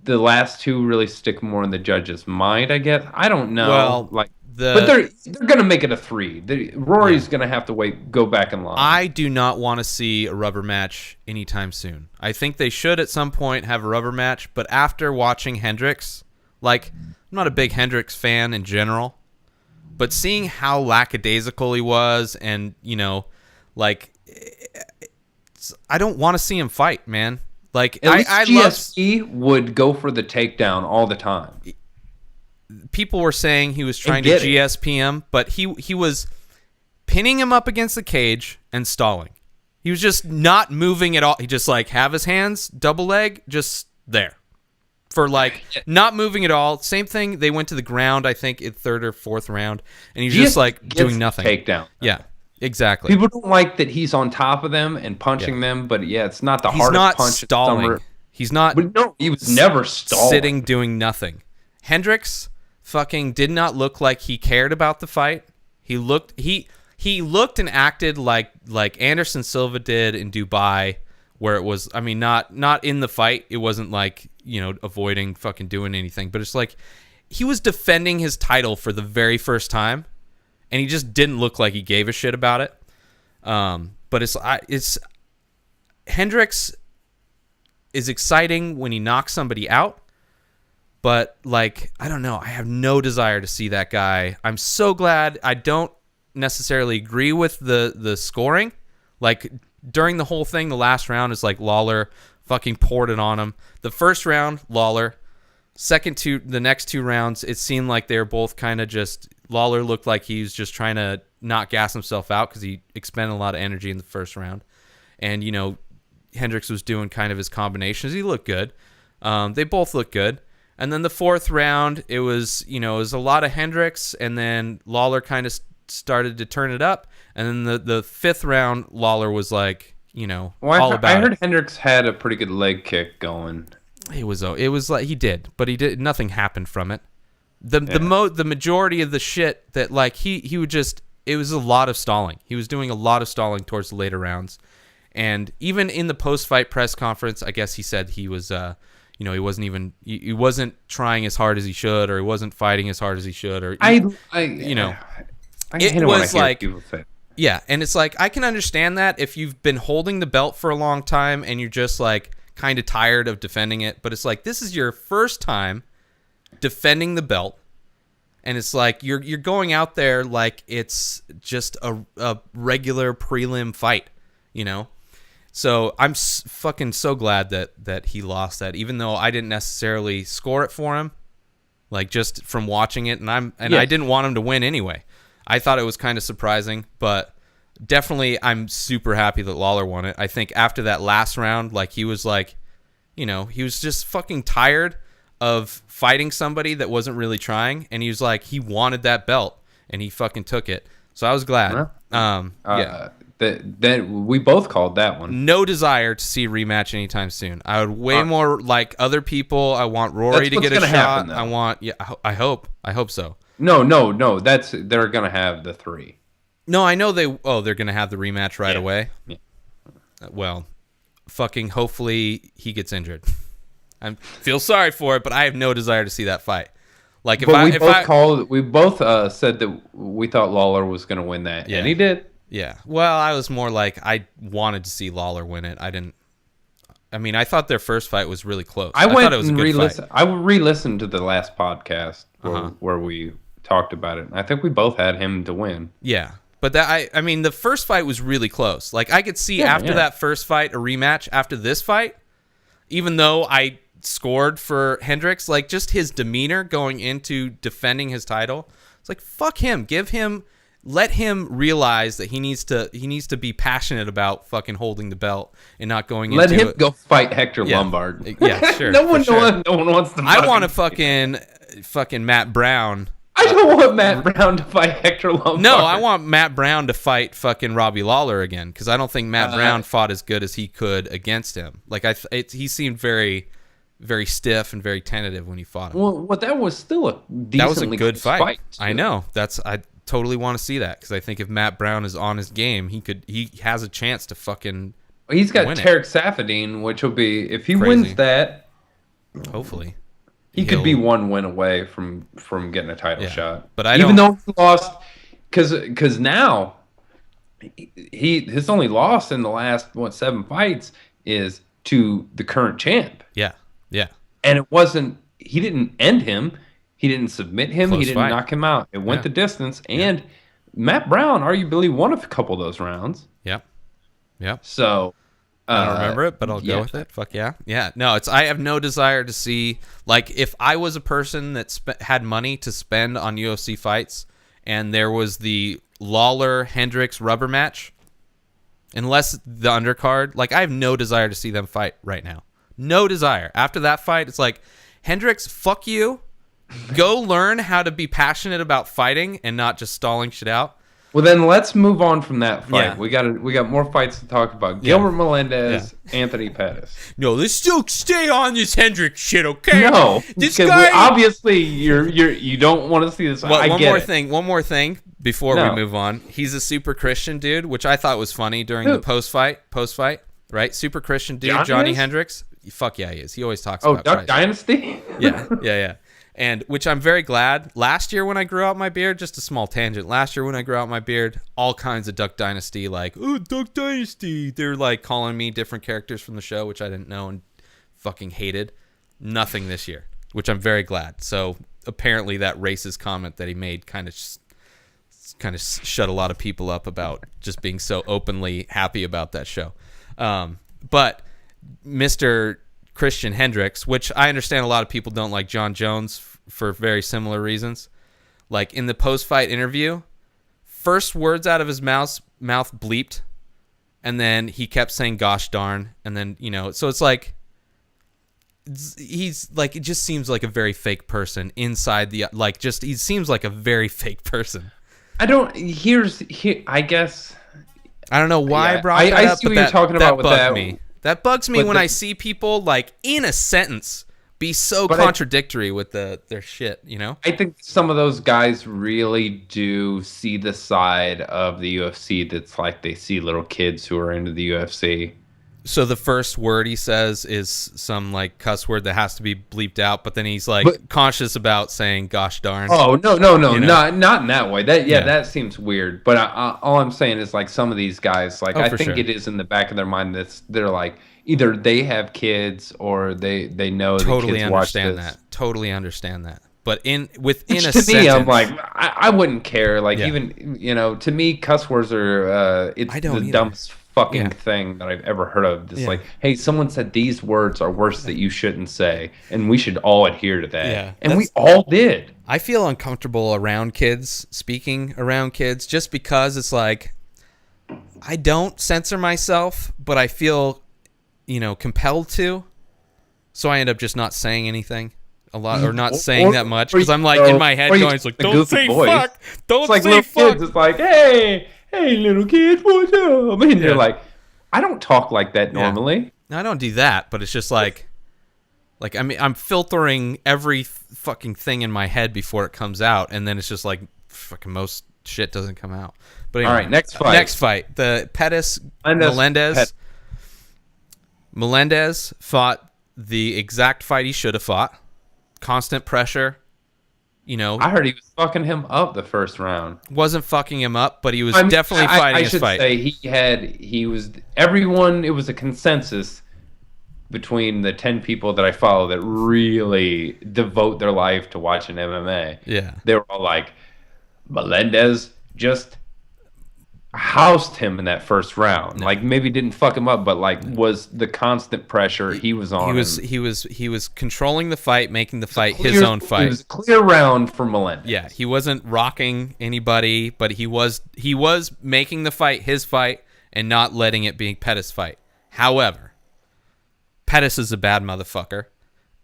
The last two really stick more in the judge's mind, I guess. I don't know. Well, but they're gonna make it a 3. Rory's gonna have to go back in line. I do not want to see a rubber match anytime soon. I think they should at some point have a rubber match, but after watching Hendricks, I'm not a big Hendricks fan in general, but seeing how lackadaisical he was, and I don't want to see him fight, man. Like, At least I GSP would go for the takedown all the time. People were saying he was trying to GSP him, but he was pinning him up against the cage and stalling. He was just not moving at all. He just have his hands double leg just there for not moving at all. Same thing. They went to the ground, I think, in 3rd or 4th round, and he's just doing nothing. Takedown. Yeah. Exactly. People don't like that he's on top of them and punching them, but it's not the hardest punch. He's not stalling. He's not. But no, he was never stalling. Sitting doing nothing. Hendricks fucking did not look like he cared about the fight. He looked and acted like Anderson Silva did in Dubai where it was, I mean, not in the fight. It wasn't like, avoiding fucking doing anything, but it's like he was defending his title for the very first time, and he just didn't look like he gave a shit about it. But it's Hendricks is exciting when he knocks somebody out, but like, I don't know. I have no desire to see that guy. I'm so glad. I don't necessarily agree with the scoring. Like, during the whole thing, the last round is like Lawler fucking poured it on him. The first round, Lawler. The next 2 rounds, it seemed like they were both kind of just, Lawler looked like he was just trying to not gas himself out because he expended a lot of energy in the first round. And, Hendricks was doing kind of his combinations. He looked good. They both looked good. And then the 4th round, it was a lot of Hendricks, and then Lawler kind of started to turn it up. And then the 5th round, Lawler was like, all about I heard it. Hendricks had a pretty good leg kick going. It was like he did, but he did nothing happened from it. The majority of the shit that like he would just, it was a lot of stalling. He was doing a lot of stalling towards the later rounds, and even in the post-fight press conference, I guess he said he was he wasn't trying as hard as he should, or he wasn't fighting as hard as he should, or I it was like, yeah, and it's like, I can understand that if you've been holding the belt for a long time and you're just like kind of tired of defending it, but it's like, this is your first time defending the belt, and it's like you're going out there like it's just a regular prelim fight, So I'm fucking so glad that he lost that, even though I didn't necessarily score it for him, like just from watching it, and I didn't want him to win anyway. I thought it was kind of surprising, but definitely I'm super happy that Lawler won it. I think after that last round, like he was like, he was just fucking tired of fighting somebody that wasn't really trying, and he was like, he wanted that belt, and he fucking took it. So I was glad. That we both called that one. No desire to see a rematch anytime soon. I would way more like other people. I want Rory to get a shot. Happen, I want, I hope so. No. They're gonna have the 3. No, I know they're gonna have the rematch right away. Yeah. Well, fucking hopefully he gets injured. I feel sorry for it, but I have no desire to see that fight. Like we both said that we thought Lawler was gonna win that, and he did. Yeah. Well, I was more like, I wanted to see Lawler win it. I thought their first fight was really close. I thought it was a good fight. I re-listened to the last podcast where we talked about it. I think we both had him to win. Yeah. But the first fight was really close. Like, I could see after that first fight, a rematch after this fight, even though I scored for Hendricks, like just his demeanor going into defending his title. It's like, fuck him. Let him realize that he needs to be passionate about fucking holding the belt and not going into it. Let him go fight Hector Lombard. Yeah, sure. No one wants to. I want to fucking Matt Brown. I don't want Matt Brown to fight Hector Lombard. No, I want Matt Brown to fight fucking Robbie Lawler again, because I don't think Matt Brown fought as good as he could against him. Like he seemed very, very stiff and very tentative when he fought him. Well, that was still a decently that was a good fight. Too. I know. I totally want to see that, because I think if Matt Brown is on his game, he has a chance to fucking. He's got Tarek Safadine, which will be, if he crazy. Wins that. Hopefully. He could be one win away from getting a title shot. But even though he lost, because now his only loss in the last 7 fights is to the current champ. Yeah. And it wasn't. He didn't end him. He didn't submit him. Close he didn't fight. knock him out. It went the distance. And Matt Brown arguably won a couple of those rounds. Yep. So. I don't remember it, but I'll go with it. Fuck yeah. Yeah. No, I have no desire to see, like, if I was a person that had money to spend on UFC fights and there was the Lawler-Hendricks rubber match, unless the undercard, like, I have no desire to see them fight right now. No desire. After that fight, it's like, Hendricks, fuck you. Go learn how to be passionate about fighting and not just stalling shit out. Well, then let's move on from that fight. Yeah. We got more fights to talk about. Gilbert Melendez, Anthony Pettis. No, let's still stay on this Hendricks shit, okay? No, this guy. Obviously, you don't want to see this. One more thing before we move on. He's a super Christian dude, which I thought was funny during the post fight. right? Super Christian dude, Johnny Johnny is? Hendricks. Fuck yeah, he is. He always talks Oh, about Duck Christ. Dynasty? Yeah. And which I'm very glad. Last year when I grew out my beard, just a small tangent. Last year when I grew out my beard, all kinds of Duck Dynasty, like, oh, Duck Dynasty. They're like calling me different characters from the show, which I didn't know and fucking hated. Nothing this year, which I'm very glad. So apparently that racist comment that he made kind of shut a lot of people up about just being so openly happy about that show. But Mr. Christian Hendricks, which I understand a lot of people don't like John Jones for very similar reasons. Like in the post-fight interview, first words out of his mouth bleeped, and then he kept saying "gosh darn," and then so it's like he's like, it just seems like a very fake person inside the he seems like a very fake person. I don't. I guess. I don't know why Yeah, I brought that I up, see but what you're talking about with bugged that. me. That bugs me But when the- I see people like in a sentence be so But contradictory with their shit. I think some of those guys really do see the side of the UFC that's like they see little kids who are into the UFC. So the first word he says is some like cuss word that has to be bleeped out, but then he's like But- conscious about saying "gosh darn." Oh no, You know? not in that way. Yeah. That seems weird. But all I'm saying is like some of these guys, like Oh, I for think sure. it is in the back of their mind that they're like either they have kids or they know the Totally kids watch understand this. that. Totally understand that. But within Which a to sentence, me, I'm like, I wouldn't care. Like Yeah. even to me, cuss words are it's I don't the either. dumbest fucking Yeah. thing that I've ever heard of. Just Yeah. like, hey, someone said these words are words that you shouldn't say, and we should all adhere to that. Yeah, And we that's- all did. I feel uncomfortable around kids, speaking around kids, just because it's like I don't censor myself, but I feel, compelled to. So I end up just not saying anything a lot, or not saying that much, because I'm like in my head going, it's like, a don't goofy say voice. fuck, don't It's like say little fuck. kids. It's like, hey, little kids, what's up? And Yeah. you're like, I don't talk like that Yeah. normally. No, I don't do that, but it's just like I mean, I'm filtering every fucking thing in my head before it comes out, and then it's just like fucking most shit doesn't come out. But anyway, All right, next fight. Next fight, the Pettis Melendez. Melendez fought the exact fight he should have fought. Constant pressure. I heard he was fucking him up the first round. Wasn't fucking him up, but he was I mean, definitely fighting I his should fight. say he was everyone. It was a consensus between the 10 people that I follow that really devote their life to watching MMA. Yeah. They were all like, Melendez just housed him in that first round. Like maybe didn't fuck him up, but like was the constant pressure he was on. He was controlling the fight, making the fight his own fight. It was a clear round for Melendez. Yeah, he wasn't rocking anybody, but he was making the fight his fight and not letting it be Pettis' fight. However, Pettis is a bad motherfucker,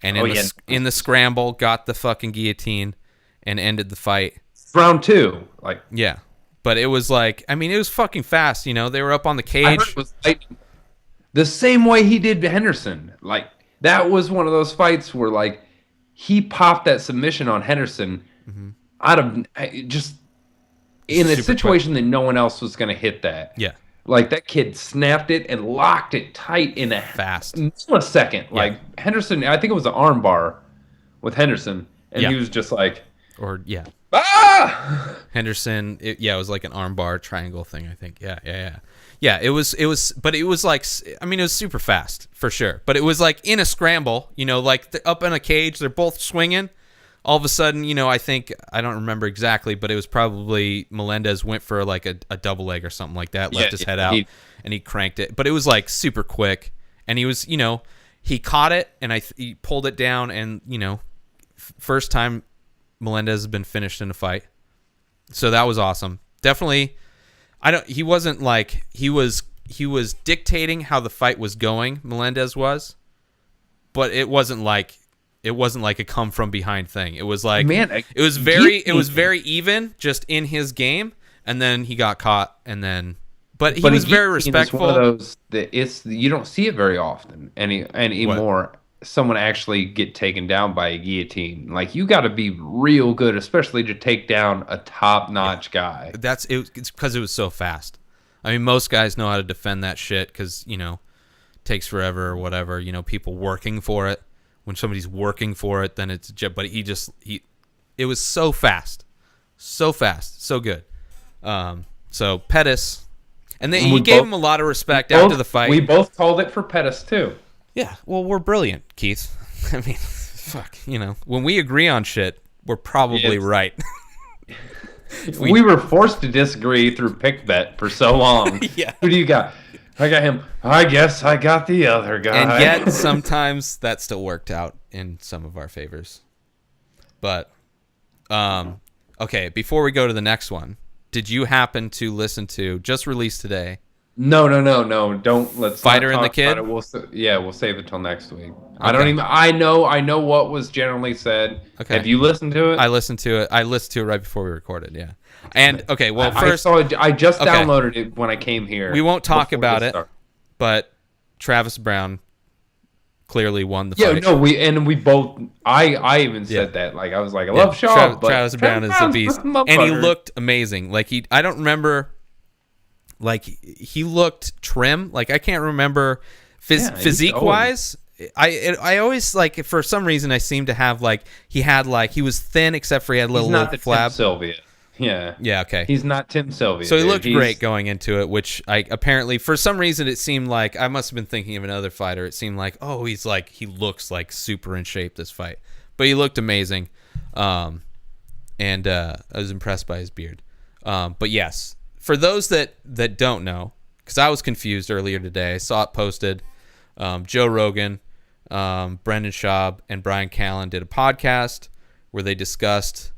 and in the scramble got the fucking guillotine and ended the fight. Round 2, like Yeah, but it was like, I mean, it was fucking fast. They were up on the I cage. heard it was like the same way he did Henderson. Like that was one of those fights where like he popped that submission on Henderson out of just in a Super situation that no one else was going to hit that. Yeah, Like that kid snapped it and locked it tight in a fast. millisecond. Like Henderson, I think it was an arm bar with Henderson, and Yeah. he was just like, Or yeah, ah! Henderson. It was like an armbar triangle thing. I think. Yeah. It was, but it was like, I mean, it was super fast for sure. But it was like in a scramble. Like up in a cage, they're both swinging. All of a sudden, I think, I don't remember exactly, but it was probably Melendez went for like a double leg or something like that, left his head out, and he cranked it. But it was like super quick, and he was, he caught it, and he pulled it down, and first time Melendez has been finished in a fight, so that was awesome. Definitely, he wasn't like he was dictating how the fight was going. Melendez was, but it wasn't like a come from behind thing. It was like, Man, it was very even just in his game, and then he got caught, and then but he was very respectful. It's one of those that you don't see it very often anymore. Someone actually get taken down by a guillotine. Like you got to be real good, especially to take down a top-notch guy. It's because it was so fast. I mean, most guys know how to defend that shit because takes forever or whatever. People working for it. When somebody's working for it, then it's but it was so fast, so good. So Pettis, and he gave him a lot of respect after the fight. We both called it for Pettis too. Yeah, well, we're brilliant, Keith. I mean, fuck, when we agree on shit, we're probably right. We were forced to disagree through pick bet for so long. Yeah. Who do you got? I got him. I guess I got the other guy. And yet, sometimes that still worked out in some of our favors. But, okay, before we go to the next one, did you happen to listen to, just released today? No. Don't let's Fighter not and the talk Kid? about it. We'll save it till next week. Okay. I know what was generally said. Okay. Have you listened to it? I listened to it right before we recorded, yeah. And, okay, well, first... I just downloaded it when I came here. We won't talk about it, but Travis Brown clearly won the fight. Yeah, no, we both... I even said that. Like, I was like, I love Shaw, but... Travis Brown is the beast. And he looked amazing. Like, I don't remember... Like, he looked trim. Like, I can't remember physique-wise. I always, like, for some reason, I seem to have, like, he was thin except for he had a little flab. Tim Sylvia. Yeah. Yeah, okay. He's not Tim Sylvia. So he looked great going into it, which apparently, for some reason, it seemed like, I must have been thinking of another fighter. It seemed like, he looks like super in shape this fight. But he looked amazing. And I was impressed by his beard. But yes, for those that don't know, because I was confused earlier today, I saw it posted. Joe Rogan, Brendan Schaub, and Brian Callen did a podcast where they discussed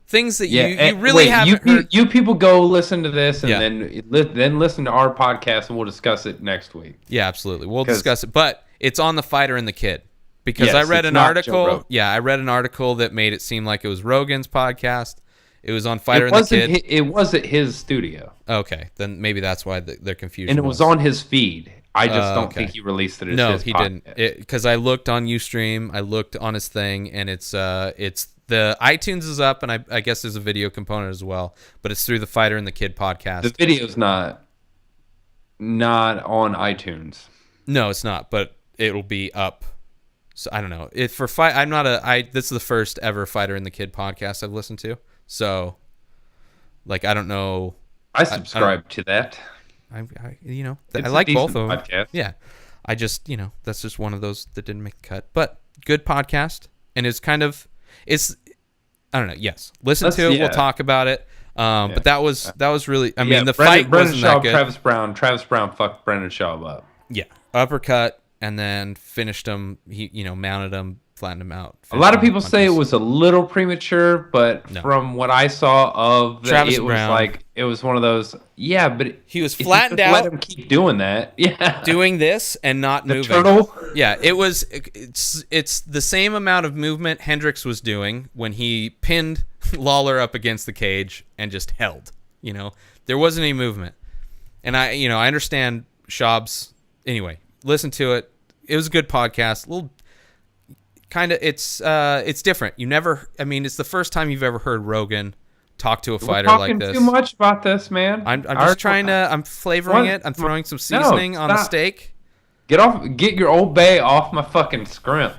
things that you really haven't heard. You people go listen to this and then listen to our podcast, and we'll discuss it next week. Yeah, absolutely. We'll discuss it. But it's on The Fighter and the Kid. Because I read an article. Yeah, I read an article that made it seem like it was Rogan's podcast. It was on Fighter and the Kid. It was at his studio. Okay, then maybe that's why they're confused. And it was on his feed. I just don't think he released it as his podcast. No, he didn't. Because I looked on Ustream, I looked on his thing, and it's the iTunes is up, and I guess there's a video component as well. But it's through the Fighter and the Kid podcast. The video's not on iTunes. No, it's not. But it'll be up. So I don't know. This is the first ever Fighter and the Kid podcast I've listened to. So, like, I don't know. I subscribe to that. I like both of them. Podcast. Yeah. I just, that's just one of those that didn't make the cut. But good podcast. And I don't know. Yes. Listen to it. Yeah. We'll talk about it. But that was really, the fight wasn't that good. Travis Brown fucked Brendan Schaub up. Yeah. Uppercut and then finished him. He, mounted him, flattened him out. A lot of people say it was a little premature, but from what I saw of Travis it Brown, was like it was one of those. Yeah, but he was flattened out. Let him keep doing that. Yeah, doing this and not moving. Turtle. Yeah, it's the same amount of movement Hendricks was doing when he pinned Lawler up against the cage and just held. There wasn't any movement, and I understand Schaub's. Anyway, listen to it. It was a good podcast. A little. Kind of, it's different. It's the first time you've ever heard Rogan talk to a fighter like this. We're talking too much about this, man. I'm just I'm flavoring it. I'm throwing some seasoning on the steak. Get your Old Bay off my fucking scrimp.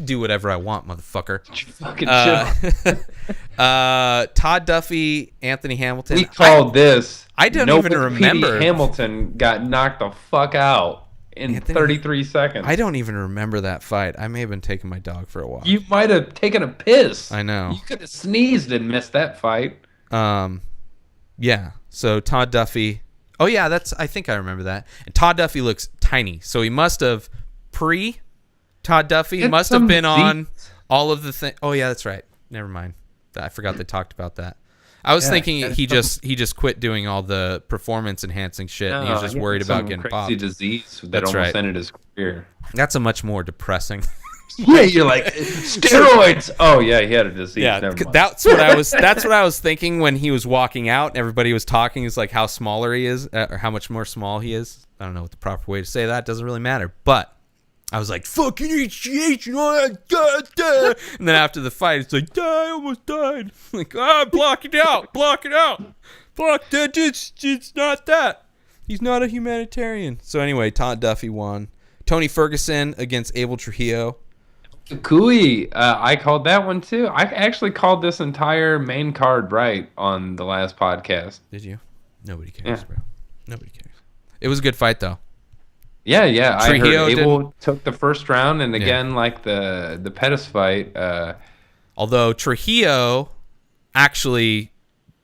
Do whatever I want, motherfucker. Fucking Todd Duffy, Anthony Hamilton. We called this. I don't even remember. Hamilton got knocked the fuck out. In 33 seconds. I don't even remember that fight. I may have been taking my dog for a walk. You might have taken a piss. I know. You could have sneezed and missed that fight. Yeah. So Todd Duffy. Oh yeah, I think I remember that. And Todd Duffy looks tiny. So he must have Todd Duffy must have been on all of the things. Oh yeah, that's right. Never mind. I forgot they talked about that. I was thinking he just quit doing all the performance enhancing shit, and he was just worried about getting popped. Crazy disease that almost ended his career. That's a much more depressing. Yeah, you're like steroids. Oh yeah, he had a disease. Yeah, that's what I was thinking when he was walking out. And everybody was talking. It's like how smaller he is, or how much more small he is. I don't know what the proper way to say that. Doesn't really matter, but. I was like, fucking HGH and all that. And then after the fight, it's like, I almost died. Like, block it out. Block that. It's not that. He's not a humanitarian. So anyway, Todd Duffy won. Tony Ferguson against Abel Trujillo. Cooey, I called that one too. I actually called this entire main card right on the last podcast. Did you? Nobody cares, bro. Nobody cares. It was a good fight, though. Yeah. Trujillo I heard Abel took the first round, and again, like the Pettis fight. Although Trujillo actually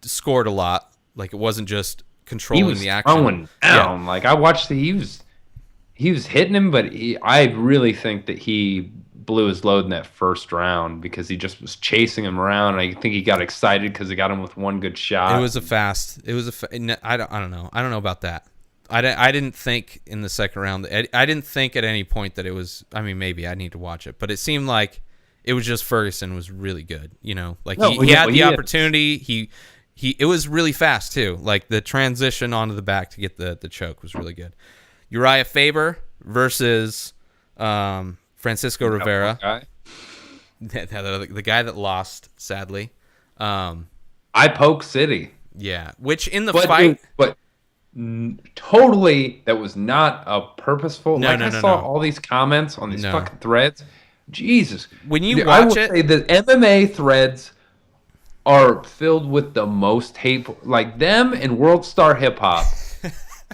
scored a lot. Like, it wasn't just controlling the action. He was throwing down. Like, I watched he was hitting him, but I really think that he blew his load in that first round because he just was chasing him around. And I think he got excited because he got him with one good shot. It was I don't know. I don't know about that. I didn't think in the second round. I didn't think at any point that it was. I mean, maybe I need to watch it, but it seemed like it was just Ferguson was really good. You know, like he had the opportunity. He it was really fast too. Like the transition onto the back to get the choke was really good. Uriah Faber versus Francisco Rivera, the guy that lost, sadly. I Poke City. Yeah, which in the fight, totally that was not a purposeful. I saw all these comments on these fucking threads. Jesus, when you watch it, say the MMA threads are filled with the most hateful, like them and World Star Hip Hop.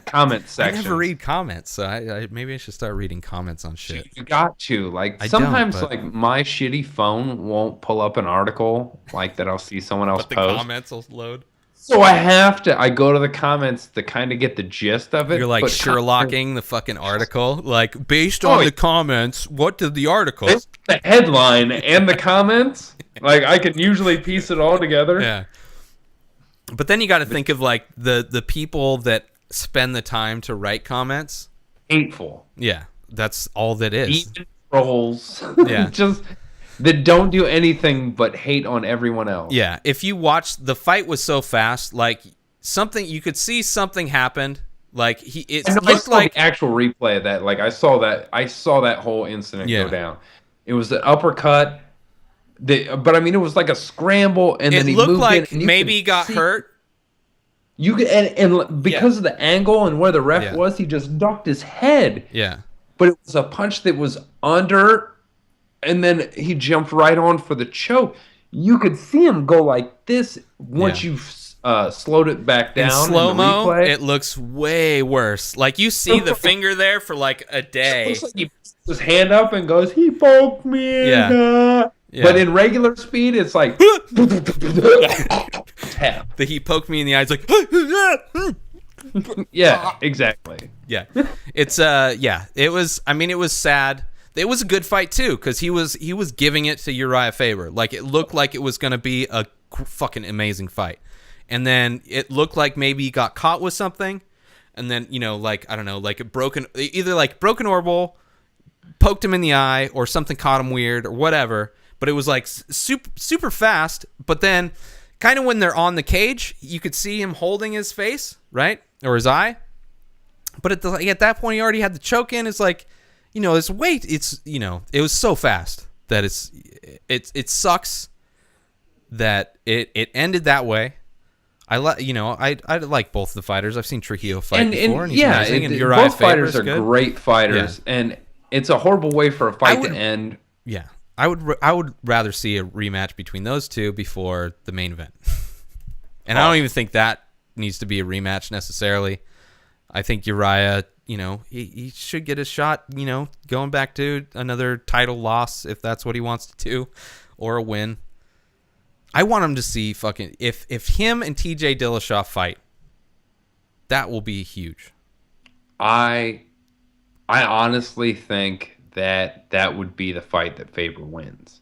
Comment section. I never read comments, so I maybe I should start reading comments on shit. You got to sometimes like my shitty phone won't pull up an article like that I'll see someone else but the post. Comments will load. So I go to the comments to kind of get the gist of it. You're like Sherlocking the fucking article, like based on the comments. What did the article? The headline and the comments, like I can usually piece it all together. Yeah. But then you got to think of like the people that spend the time to write comments. Hateful. Yeah, that's all that is. Even trolls. Yeah. Just that don't do anything but hate on everyone else. Yeah, if you watch, the fight was so fast, like something you could see something happened. Like it looked like the actual replay of that. Like I saw that whole incident go down. It was an uppercut. But I mean, it was like a scramble, and then he looked moved like in, and maybe he got hurt. You could, and because of the angle and where the ref was, he just ducked his head. Yeah, but it was a punch that was under, and then he jumped right on for the choke. You could see him go like this once you slowed it back down. In slow-mo, it looks way worse. Like you see the finger there for like a day. It looks like he puts his hand up and goes, "He poked me." Yeah. But in regular speed, it's like tap. He poked me in the eyes like yeah, exactly. Yeah. It's it was, I mean, it was sad. It was a good fight too, because he was giving it to Uriah Faber. Like it looked like it was gonna be a fucking amazing fight. And then it looked like maybe he got caught with something, and then, you know, like I don't know, like either broken orbital, poked him in the eye, or something caught him weird or whatever. But it was like super fast. But then, kind of when they're on the cage, you could see him holding his face, right, or his eye. But at that point, he already had the choke in. It's like, you know, his weight. It's, you know, it was so fast that it sucks that it ended that way. I like both the fighters. I've seen Trujillo fight before, and he's amazing. And Uriah both fighters are great fighters, and it's a horrible way for a fight to end. Yeah. I would rather see a rematch between those two before the main event. And I don't even think that needs to be a rematch necessarily. I think Uriah, you know, he should get a shot, you know, going back to another title loss if that's what he wants to do, or a win. I want him to see fucking if him and TJ Dillashaw fight, that will be huge. I honestly think that would be the fight that Faber wins.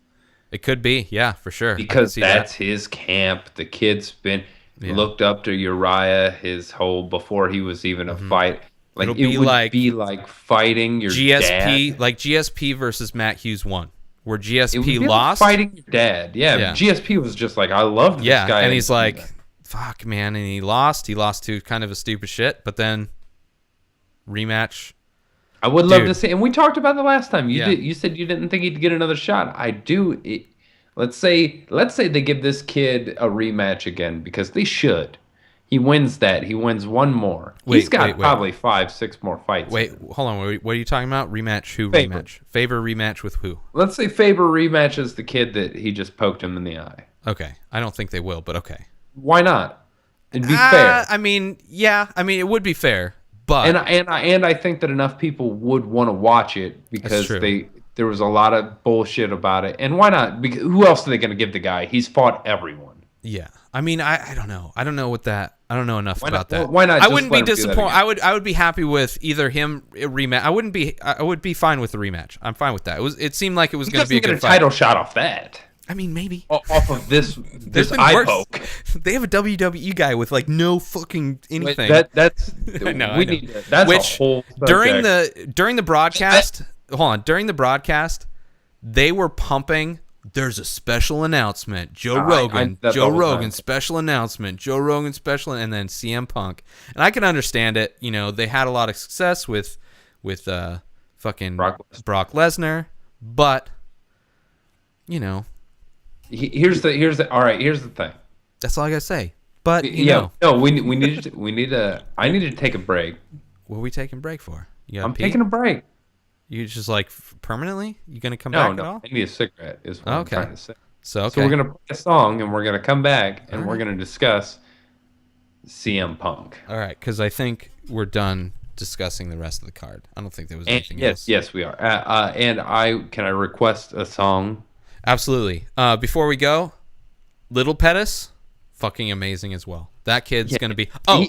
It could be, yeah, for sure. Because that's his camp. The kid's been looked up to Uriah his whole before he was even a fight. Like it would be like fighting your GSP, dad. like GSP versus Matt Hughes 1, where GSP like lost. fighting your dad. Yeah, GSP was just like, I loved this guy. And he's like, fuck, man, and he lost. He lost to kind of a stupid shit, but then rematch. I would love to see, and we talked about the last time. You said you didn't think he'd get another shot. I do. Let's say they give this kid a rematch again, because they should. He wins that. He wins one more. He's got probably 5-6 more fights. Wait, hold on. What are you talking about? Rematch? Who Faber. rematch? Faber rematch with who? Let's say Faber rematches the kid that he just poked him in the eye. Okay. I don't think they will, but okay. Why not? It'd be fair. I mean, yeah. I mean, it would be fair, but and I think that enough people would want to watch it because there was a lot of bullshit about it. And why not? Because who else are they going to give the guy? He's fought everyone. Yeah. I mean, I don't know. I don't know what that. I don't know enough about that. Why not? I wouldn't be disappointed. I would be happy with either him rematch. I would be fine with the rematch. I'm fine with that. It seemed like it was going to be a good fight. Title shot off that. I mean, maybe off of this eye poke. They have a WWE guy with like no fucking anything. That's no, we need that's which a whole during the broadcast. Hold on, during the broadcast, they were pumping. There's a special announcement. Joe Rogan special announcement. Joe Rogan special, and then CM Punk. And I can understand it. You know, they had a lot of success with fucking Brock Lesnar, but you know, here's the thing. That's all I gotta say. But we need to. I need to take a break. What are we taking a break for? I'm taking a break. You just like permanently? You gonna come back at all? I need a cigarette. Is what I'm trying to say. So we're gonna play a song and we're gonna come back and we're gonna discuss CM Punk. All right, because I think we're done discussing the rest of the card. I don't think there was anything else. Yes, we are. And I request a song? Absolutely. Before we go, Little Pettis, fucking amazing as well. That kid's gonna be. Oh,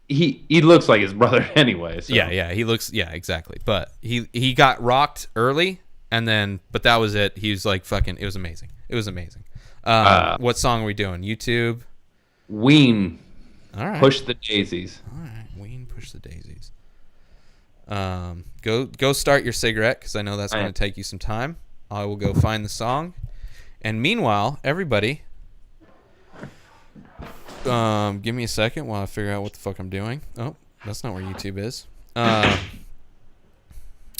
he looks like his brother anyway. So. Yeah, he looks. Yeah, exactly. But he got rocked early, but that was it. He was like fucking. It was amazing. What song are we doing? YouTube. Ween. All right. Push the Daisies. All right, Ween. Push the Daisies. Go start your cigarette because I know that's going to take you some time. I will go find the song, and meanwhile, everybody. Give me a second while I figure out what the fuck I'm doing. Oh, that's not where YouTube is.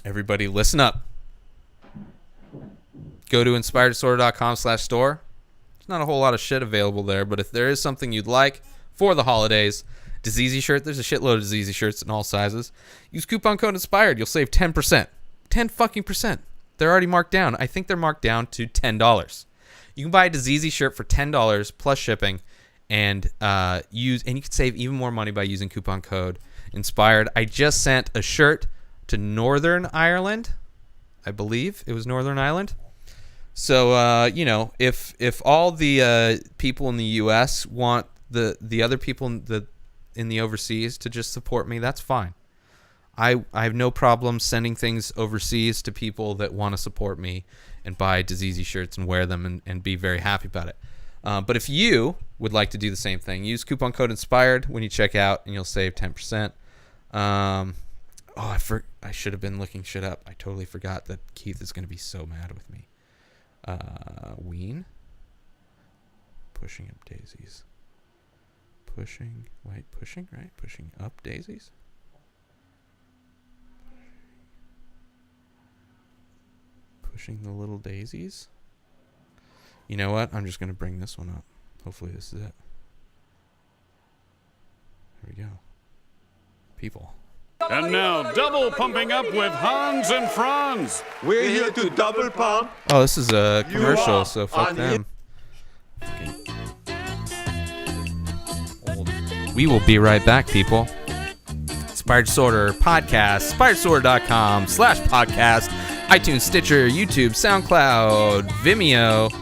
Everybody listen up. Go to inspireddisorder.com/store. There's not a whole lot of shit available there, but if there is something you'd like for the holidays, Diseasy shirt, there's a shitload of Diseasy shirts in all sizes. Use coupon code INSPIRED. You'll save 10%. 10%. They're already marked down. I think they're marked down to $10. You can buy a Diseasy shirt for $10 plus shipping. And you can save even more money by using coupon code INSPIRED. I just sent a shirt to Northern Ireland. I believe it was Northern Ireland. So if all the people in the U.S. want the other people in the overseas to just support me, that's fine. I have no problem sending things overseas to people that want to support me and buy Diseasy shirts and wear them and be very happy about it. But if you would like to do the same thing, use coupon code INSPIRED when you check out, and you'll save 10%. I should have been looking shit up. I totally forgot that Keith is going to be so mad with me. Ween. Pushing up daisies. Pushing up daisies? Pushing the little daisies? You know what? I'm just going to bring this one up. Hopefully this is it. Here we go. People. And now, double pumping up with Hans and Franz. We're here to double pump. Oh, this is a commercial, so fuck them. We will be right back, people. Inspired Disorder Podcast, inspireddisorder.com/podcast, iTunes, Stitcher, YouTube, SoundCloud, Vimeo.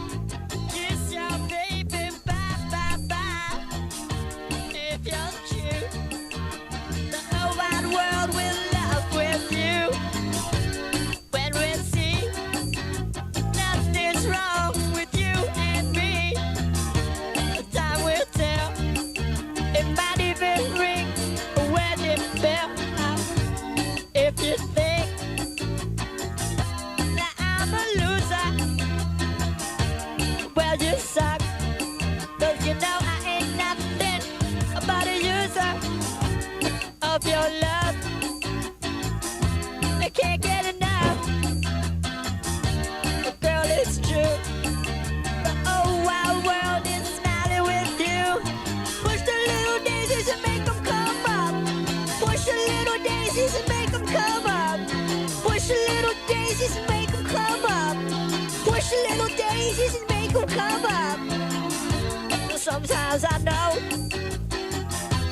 Sometimes I know,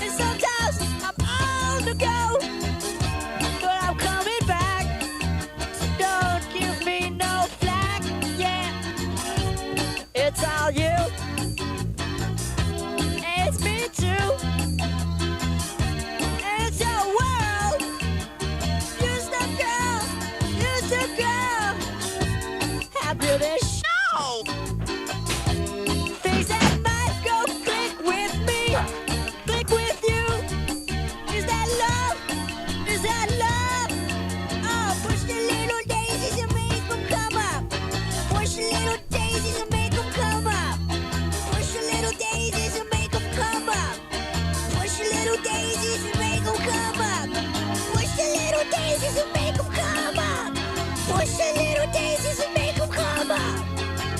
and sometimes I'm on the go. But I'm coming back. Don't give me no flack. Yeah, it's all you. It's me too. It's your world. You're the girl. You're the girl. How good is show? Things that might go click with me, click with you. Is that love? Is that love? Oh, push the little daisies and make them come up. Push the little daisies and make them come up. Push the little daisies and make them come up. Push the little daisies and make them come up. Push the little daisies and make them come up. Push the little daisies and make them come up.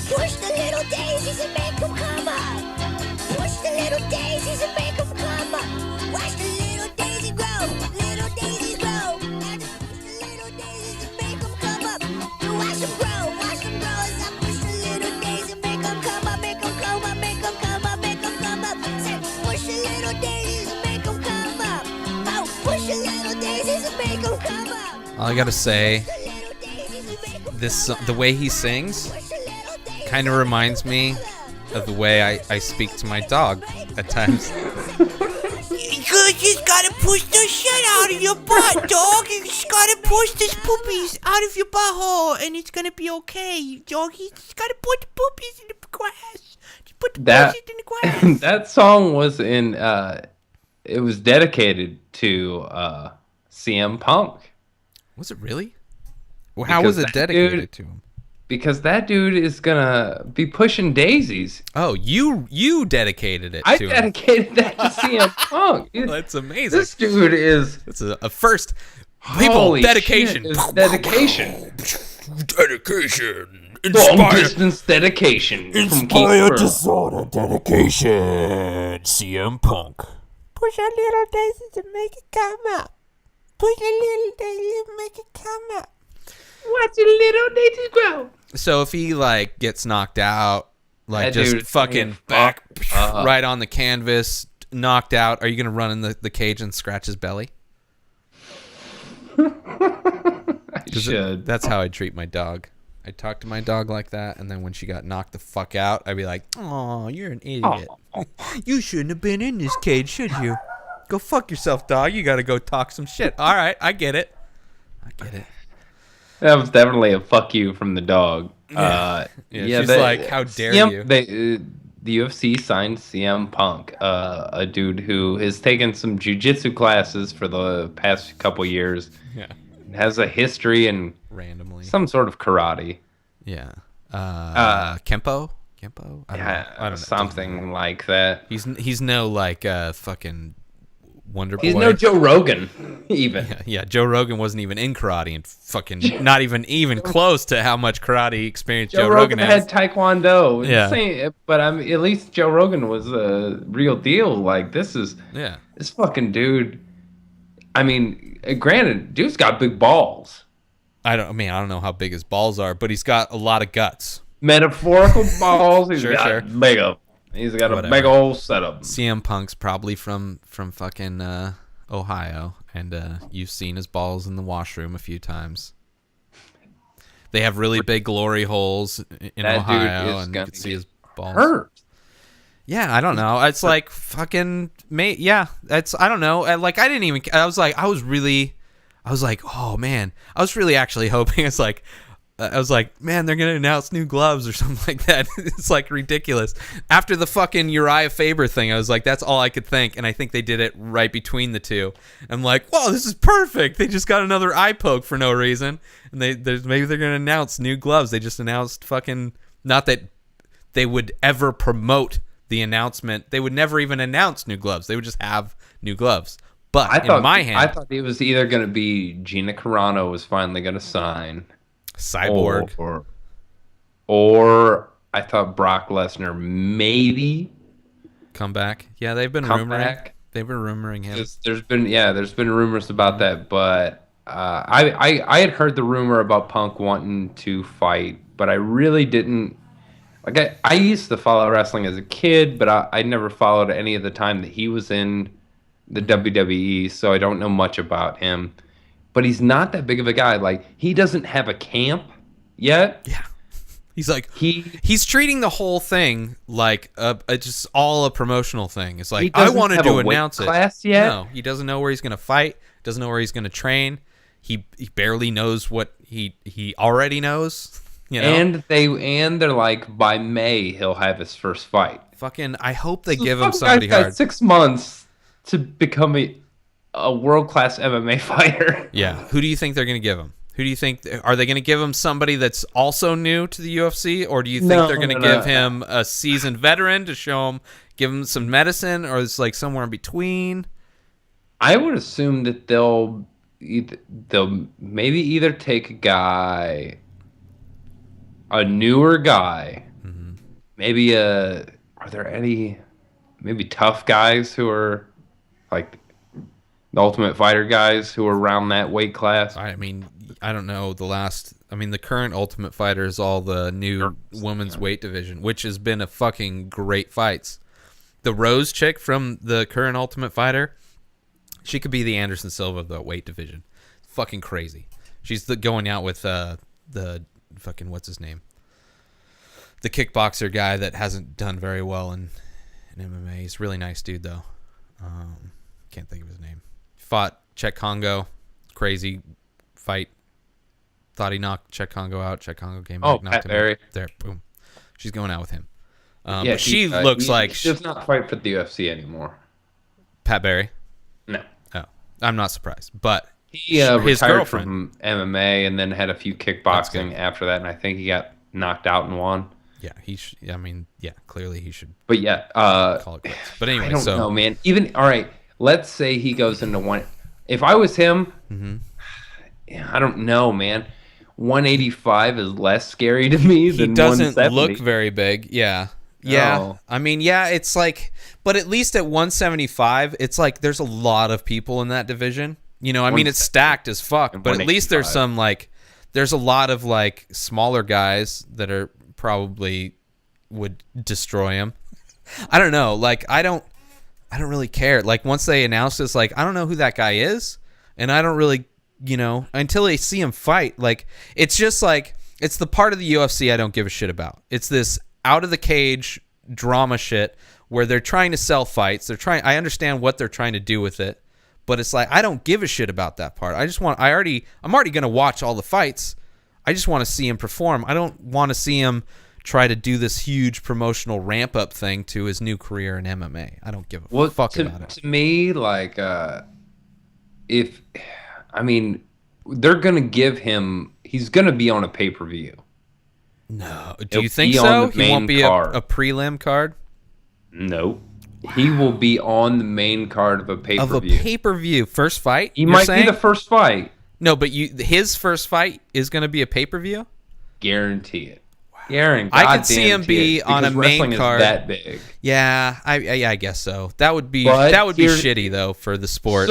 Push the little daisies and make them come up. Push the little daisies and make them come up. Watch the little daisy grow. Little daisies grow. And just push the little daisies and make them come up. You watch them grow. Watch them grow as I push the little daisies and make them come up. Make them come up. Make them come up. Make them come up. Say, push the little daisies and make them come up. Oh, push the little daisies and make them come up. All I gotta say, The little daisies and make them the way he sings kind of reminds me of the way I speak to my dog at times. You just gotta push the shit out of your butt, dog. You just gotta push these poopies out of your butthole, and it's gonna be okay, dog. You just gotta put the poopies in the grass. Just put the That poopies in the grass. that song was in. It was dedicated to CM Punk Was it really? Well, how Because was it that dedicated dude- to him? because that dude is gonna be pushing daisies. Oh, you dedicated it I to him. dedicated that to CM Punk. That's amazing. This dude is It's a first. People, holy dedication. shit, is dedication. Dedication. Long distance dedication from Inspired Keith disorder dedication. CM Punk. Push a little daisies and make it come up. Push a little daisies and make it come up. Watch a little daisy grow. So if he like gets knocked out, like That just dude is fucking fucked back up. right on the canvas, knocked out, are you gonna run in the cage and scratch his belly? I 'Cause should. That's how I treat my dog. I talk to my dog like that, and then when she got knocked the fuck out, I'd be like, "Oh, you're an idiot. You shouldn't have been in this cage, should you? Go fuck yourself, dog. You gotta go talk some shit." All right, I get it. That was definitely a fuck you from the dog. Yeah, she's like, "How dare you?" The UFC signed CM Punk, a dude who has taken some jiu-jitsu classes for the past couple years. Yeah. Has a history in Randomly. some sort of karate. Yeah. Kempo? Kempo? I don't know. I don't know. Something like that. He's no like fucking Wonder Boy. He's no Joe Rogan, even. Yeah, Joe Rogan wasn't even in karate and fucking not even close to how much karate experience Joe Rogan has. had Taekwondo. Yeah. But at least Joe Rogan was a real deal. Like, this fucking dude. I mean, granted, dude's got big balls. I don't know how big his balls are, but he's got a lot of guts. Metaphorical balls. He's Sure, got sure. mega. He's got Whatever. a big old setup. CM Punk's probably from fucking Ohio, and you've seen his balls in the washroom a few times. They have really big glory holes in That dude Ohio, is and you gonna can see get his balls. Hurt. Yeah, I don't know. It's like fucking mate. Yeah, it's I don't know. Like I didn't even. I was like, oh man. I was really actually hoping. It's like, I was like, man, they're gonna announce new gloves or something like that. It's like ridiculous. After the fucking Uriah Faber thing, I was like, that's all I could think, and I think they did it right between the two. I'm like, whoa, this is perfect. They just got another eye poke for no reason, and maybe they're gonna announce new gloves. They just announced fucking not that they would ever promote the announcement. They would never even announce new gloves. They would just have new gloves. But in my hand, I thought it was either going to be Gina Carano was finally going to sign, Cyborg. or I thought Brock Lesnar maybe Come back. Yeah, they've been come rumoring. back. They've been rumoring him. There's been rumors about that, but I had heard the rumor about Punk wanting to fight, but I really didn't. Like I used to follow wrestling as a kid, but I never followed any of the time that he was in the WWE, so I don't know much about him. But he's not that big of a guy. Like he doesn't have a camp yet. Yeah. He's like He he's treating the whole thing like just all a promotional thing. It's he like I doesn't wanted have to a weight announce it. class yet. No, he doesn't know where he's going to fight. Doesn't know where he's going to train. He barely knows what he already knows. You know, And they're like by May he'll have his first fight. fucking. I hope they So give the him fucking somebody guy's got hard. 6 months to become a world class MMA fighter. Yeah. Who do you think they're going to give him? Who do you think are they going to give him somebody that's also new to the UFC, or do you think they're going to give him a seasoned veteran to give him some medicine, or it's like somewhere in between? I would assume that they'll maybe either take a newer guy, maybe are there any maybe tough guys who are like the Ultimate Fighter guys who are around that weight class? I mean, I don't know the current Ultimate Fighter is all the new women's weight division, which has been a fucking great fights. The Rose chick from the current Ultimate Fighter, she could be the Anderson Silva of the weight division. Fucking crazy. She's going out with the fucking what's his name? The kickboxer guy that hasn't done very well in MMA. He's a really nice dude though. Can't think of his name. Fought Czech Congo. Crazy fight. Thought he knocked Czech Congo out. Czech Congo came back, knocked Pat him Barry. out. There, boom. She's going out with him. Yeah, But she looks like he does not fight for the UFC anymore. Pat Barry. No. Oh, I'm not surprised. But He his retired girlfriend. from MMA and then had a few kickboxing after that, and I think he got knocked out and won. Yeah, clearly he should But yeah, call it quits. But anyway, I don't so know, man. Even all right, let's say he goes into one. If I was him, yeah, I don't know, man. 185 is less scary to me he than doesn't 170. look very big. Yeah. Yeah. No. I mean, yeah, it's like, but at least at 175, it's like there's a lot of people in that division. You know, I mean, it's stacked as fuck, but at least there's 185. some like, there's a lot of like smaller guys that are probably would destroy him. I don't know. Like, I don't really care. Like, once they announce this, like, I don't know who that guy is, and I don't really, until they see him fight. Like, it's just like, it's the part of the UFC I don't give a shit about. It's this out of the cage drama shit where they're trying to sell fights. I understand what they're trying to do with it, but it's like, I don't give a shit about that part. I'm already going to watch all the fights. I just want to see him perform. I don't want to see him try to do this huge promotional ramp up thing to his new career in MMA. I don't give a fuck about it. To me, like, they're gonna give him. He's gonna be on a pay-per-view. No, do He'll you think be on so? the He won't main be card. a prelim card No, he will be on the main card of a of a pay-per-view. pay-per-view first fight. He you're might saying? be the first fight. No, but his first fight is going to be a pay-per-view. Guarantee it. Guarantee. I could see him be on a main wrestling card. Is that big. Yeah, I guess so. That would be But shitty though for the sport.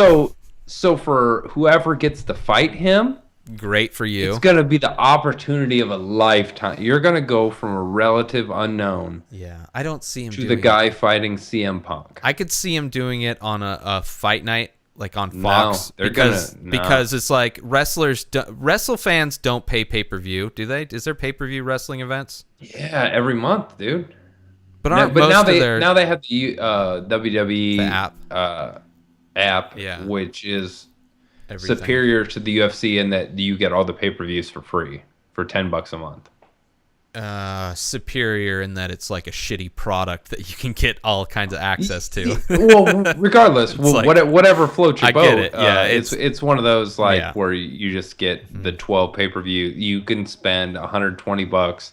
So for whoever gets to fight him, Great for you. it's gonna be the opportunity of a lifetime. You're gonna go from a relative unknown Yeah, I don't see him to doing the it. guy fighting CM Punk. I could see him doing it on a fight night, like on Fox, they're because it's like wrestle fans don't pay pay-per-view, do they? Is there pay-per-view wrestling events? Yeah, every month, dude. But aren't most now of their they have the WWE the app? app, Yeah. which is Everything. superior to the UFC in that you get all the pay-per-views for free for $10 a month. Superior in that it's like a shitty product that you can get all kinds of access to. Well, regardless, like- whatever floats your I boat. get it. Yeah, it's one of those like Yeah. where you just get the 12 pay-per-view. You can spend $120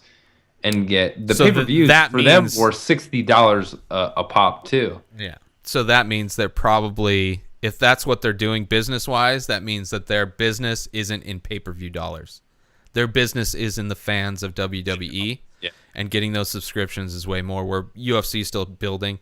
and get the So pay-per-views that for them means- were $60 a pop too. Yeah. So that means they're probably, if that's what they're doing business-wise, that means that their business isn't in pay-per-view dollars. Their business is in the fans of WWE, Yeah. and getting those subscriptions is way more, where UFC is still building.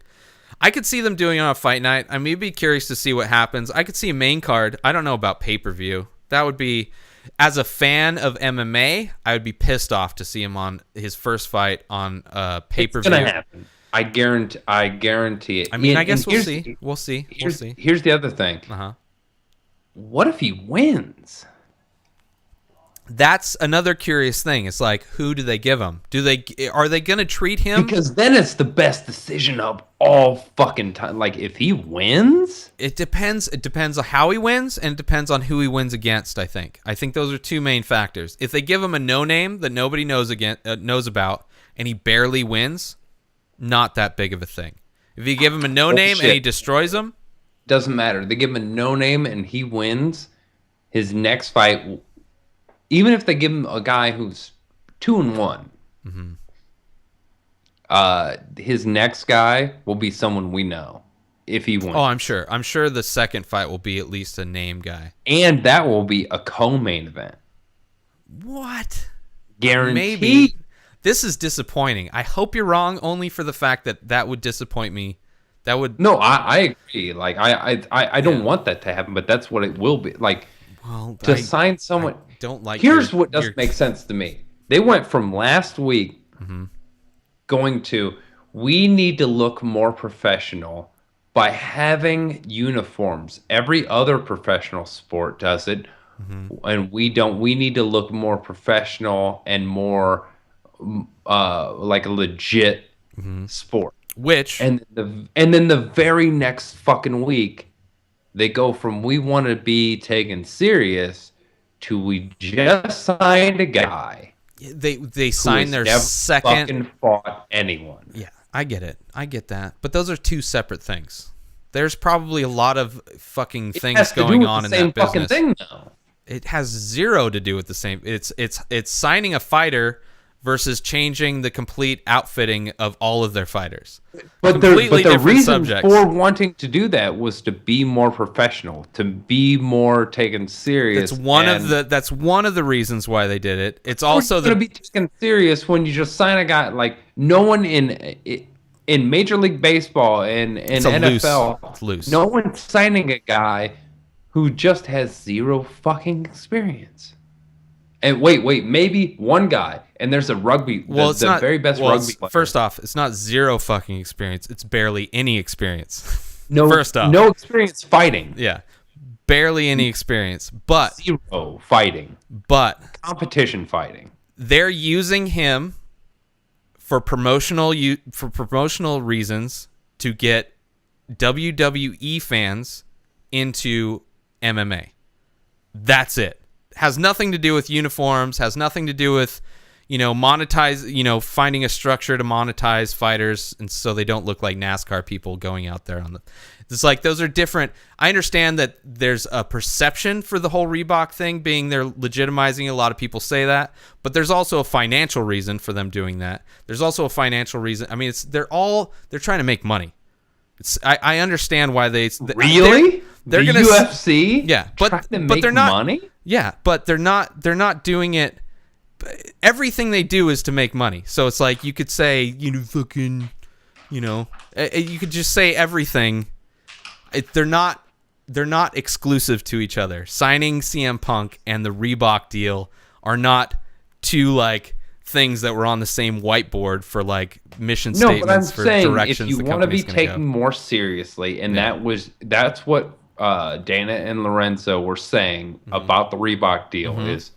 I could see them doing it on a fight night. I may be curious to see what happens. I could see a main card. I don't know about pay-per-view. That would be, as a fan of MMA, I would be pissed off to see him on his first fight on pay-per-view. It's gonna happen. I guarantee it. I mean, I And guess we'll here's- see. We'll see. We'll see. Here's the other thing. Uh-huh. What if he wins? That's another curious thing. It's like, who do they give him? Are they going to treat him? Because then it's the best decision of all fucking time. Like, if he wins, It depends. It depends on how he wins, and it depends on who he wins against. I think those are two main factors. If they give him a no name that nobody knows about, and he barely wins, not that big of a thing. If you give him a no name and he destroys them, doesn't matter. They give him a no name and he wins. His next fight, even if they give him a guy who's 2-1, his next guy will be someone we know if he wins. oh, I'm sure. I'm sure the second fight will be at least a name guy. And that will be a co-main event. What? Guaranteed. Maybe. This is disappointing. I hope you're wrong, only for the fact that would disappoint me. That would. No, I agree. Like I don't want that to happen, but that's what it will be. Like Well, to sign someone. I don't like. Here's what doesn't make sense to me. They went from last week going to we need to look more professional by having uniforms. Every other professional sport does it, and we don't. We need to look more professional and more like a legit sport. Which And then the very next fucking week, they go from we want to be taken serious to we just signed a guy they who signed has their never second. fucking fought anyone. Yeah, I get it. I get that. But those are two separate things. There's probably a lot of fucking It things has to do going with on the in same that fucking business. thing, though. It has zero to do with the same. It's signing a fighter versus changing the complete outfitting of all of their fighters. But Completely the different reason subjects. for wanting to do that was to be more professional, to be more taken serious. That's one of the reasons why they did it. It's also going to be taken serious when you just sign a guy like no one in Major League Baseball and NFL. It's loose. No one's signing a guy who just has zero fucking experience. And wait, maybe one guy, and there's a rugby, Well, it's not very best well, rugby it's- player. First off, it's not zero fucking experience. It's barely any experience. no, first off. no experience fighting. Yeah, barely any experience. But Zero fighting. Competition fighting. they're using him for promotional reasons to get WWE fans into MMA. That's it. Has nothing to do with uniforms, has nothing to do with, finding a structure to monetize fighters and so they don't look like NASCAR people going out there on the. It's like those are different. I understand that there's a perception for the whole Reebok thing being they're legitimizing it. A lot of people say that, but there's also a financial reason for them doing that. There's also a financial reason. I mean, they're trying to make money. I understand why Really? They're the gonna UFC? Yeah, but they're not money? Yeah, but they're not doing it. Everything they do is to make money. So it's like you could say, you could just say everything. They're not exclusive to each other. Signing CM Punk and the Reebok deal are not two like things that were on the same whiteboard for like mission statements but I'm for saying directions if you the want to be company's gonna taken go. more seriously, and Yeah. that's what Dana and Lorenzo were saying about the Reebok deal is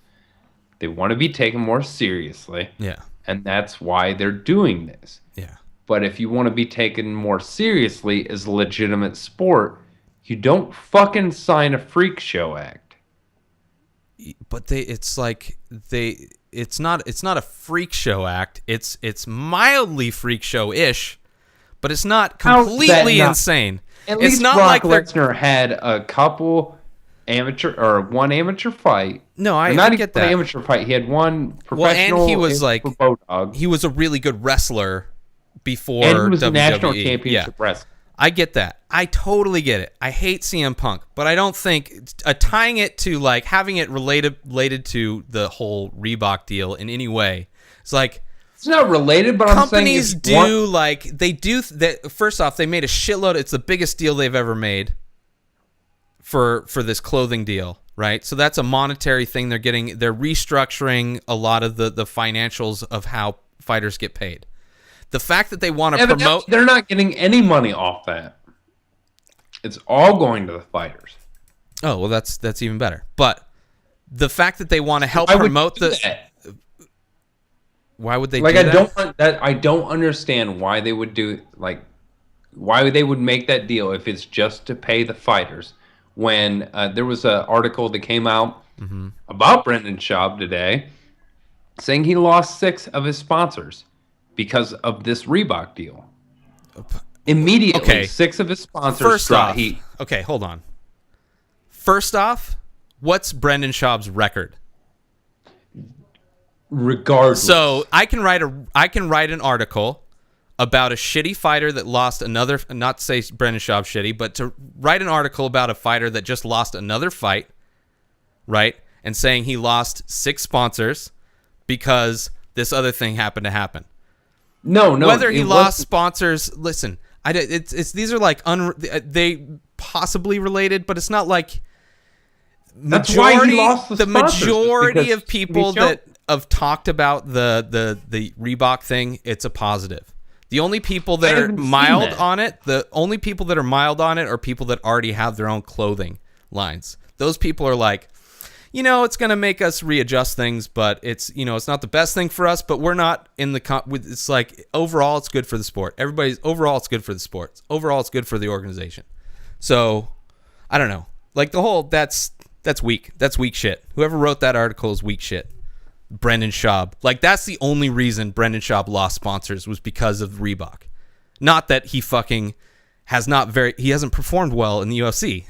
they want to be taken more seriously, Yeah. and that's why they're doing this. Yeah. But if you want to be taken more seriously as a legitimate sport, you don't fucking sign a freak show act. But it's not a freak show act. It's mildly freak show-ish, but it's not How's that completely not- insane. At It's least not Brock like they're Lesnar had a couple one amateur fight. No, I Or not get even that. an amateur fight. He had one professional. and he was like for Bodog. he was a really good wrestler before And he was a WWE. national Yeah. championship wrestler. I get that. I totally get it. I hate CM Punk, but I don't think tying it to like having it related to the whole Reebok deal in any way. It's like It's not related, but I'm saying companies if you want- do like they do that. First off, they made a shitload. It's the biggest deal they've ever made for this clothing deal. right? So that's a monetary thing. They're restructuring a lot of the financials of how fighters get paid. The fact that they want to promote, they're not getting any money off that. It's all going to the fighters. oh well, that's even better. But the fact that they want to help Why would promote you do the, that? why would they Like, do I don't understand why they would do, like, why they would make that deal if it's just to pay the fighters. When there was an article that came out about Brendan Schaub today saying he lost 6 of his sponsors because of this Reebok deal. Immediately, Okay. 6 of his sponsors First dropped. off, okay, hold on. First off, what's Brendan Schaub's record? Regardless. So I can write an article about a shitty fighter that lost another. Not to say Brendan Schaub's shitty, but to write an article about a fighter that just lost another fight, right? And saying he lost 6 sponsors because this other thing happened to happen. No. Whether he it lost wasn't- sponsors, listen, it's these are like they possibly related, but it's not like That's why he lost the sponsors, majority because of people he showed- that have talked about the Reebok thing, it's a positive. The only people that I are haven't seen mild that. on it, are people that already have their own clothing lines. Those people are like, it's going to make us readjust things, but it's not the best thing for us, but we're not in the it's like overall it's good for the sport. Overall it's good for the sports. Overall it's good for the organization. So, I don't know. Like the whole that's weak. That's weak shit. Whoever wrote that article is weak shit. Brendan Schaub. Like that's the only reason Brendan Schaub lost sponsors was because of Reebok. Not that he fucking he hasn't performed well in the UFC.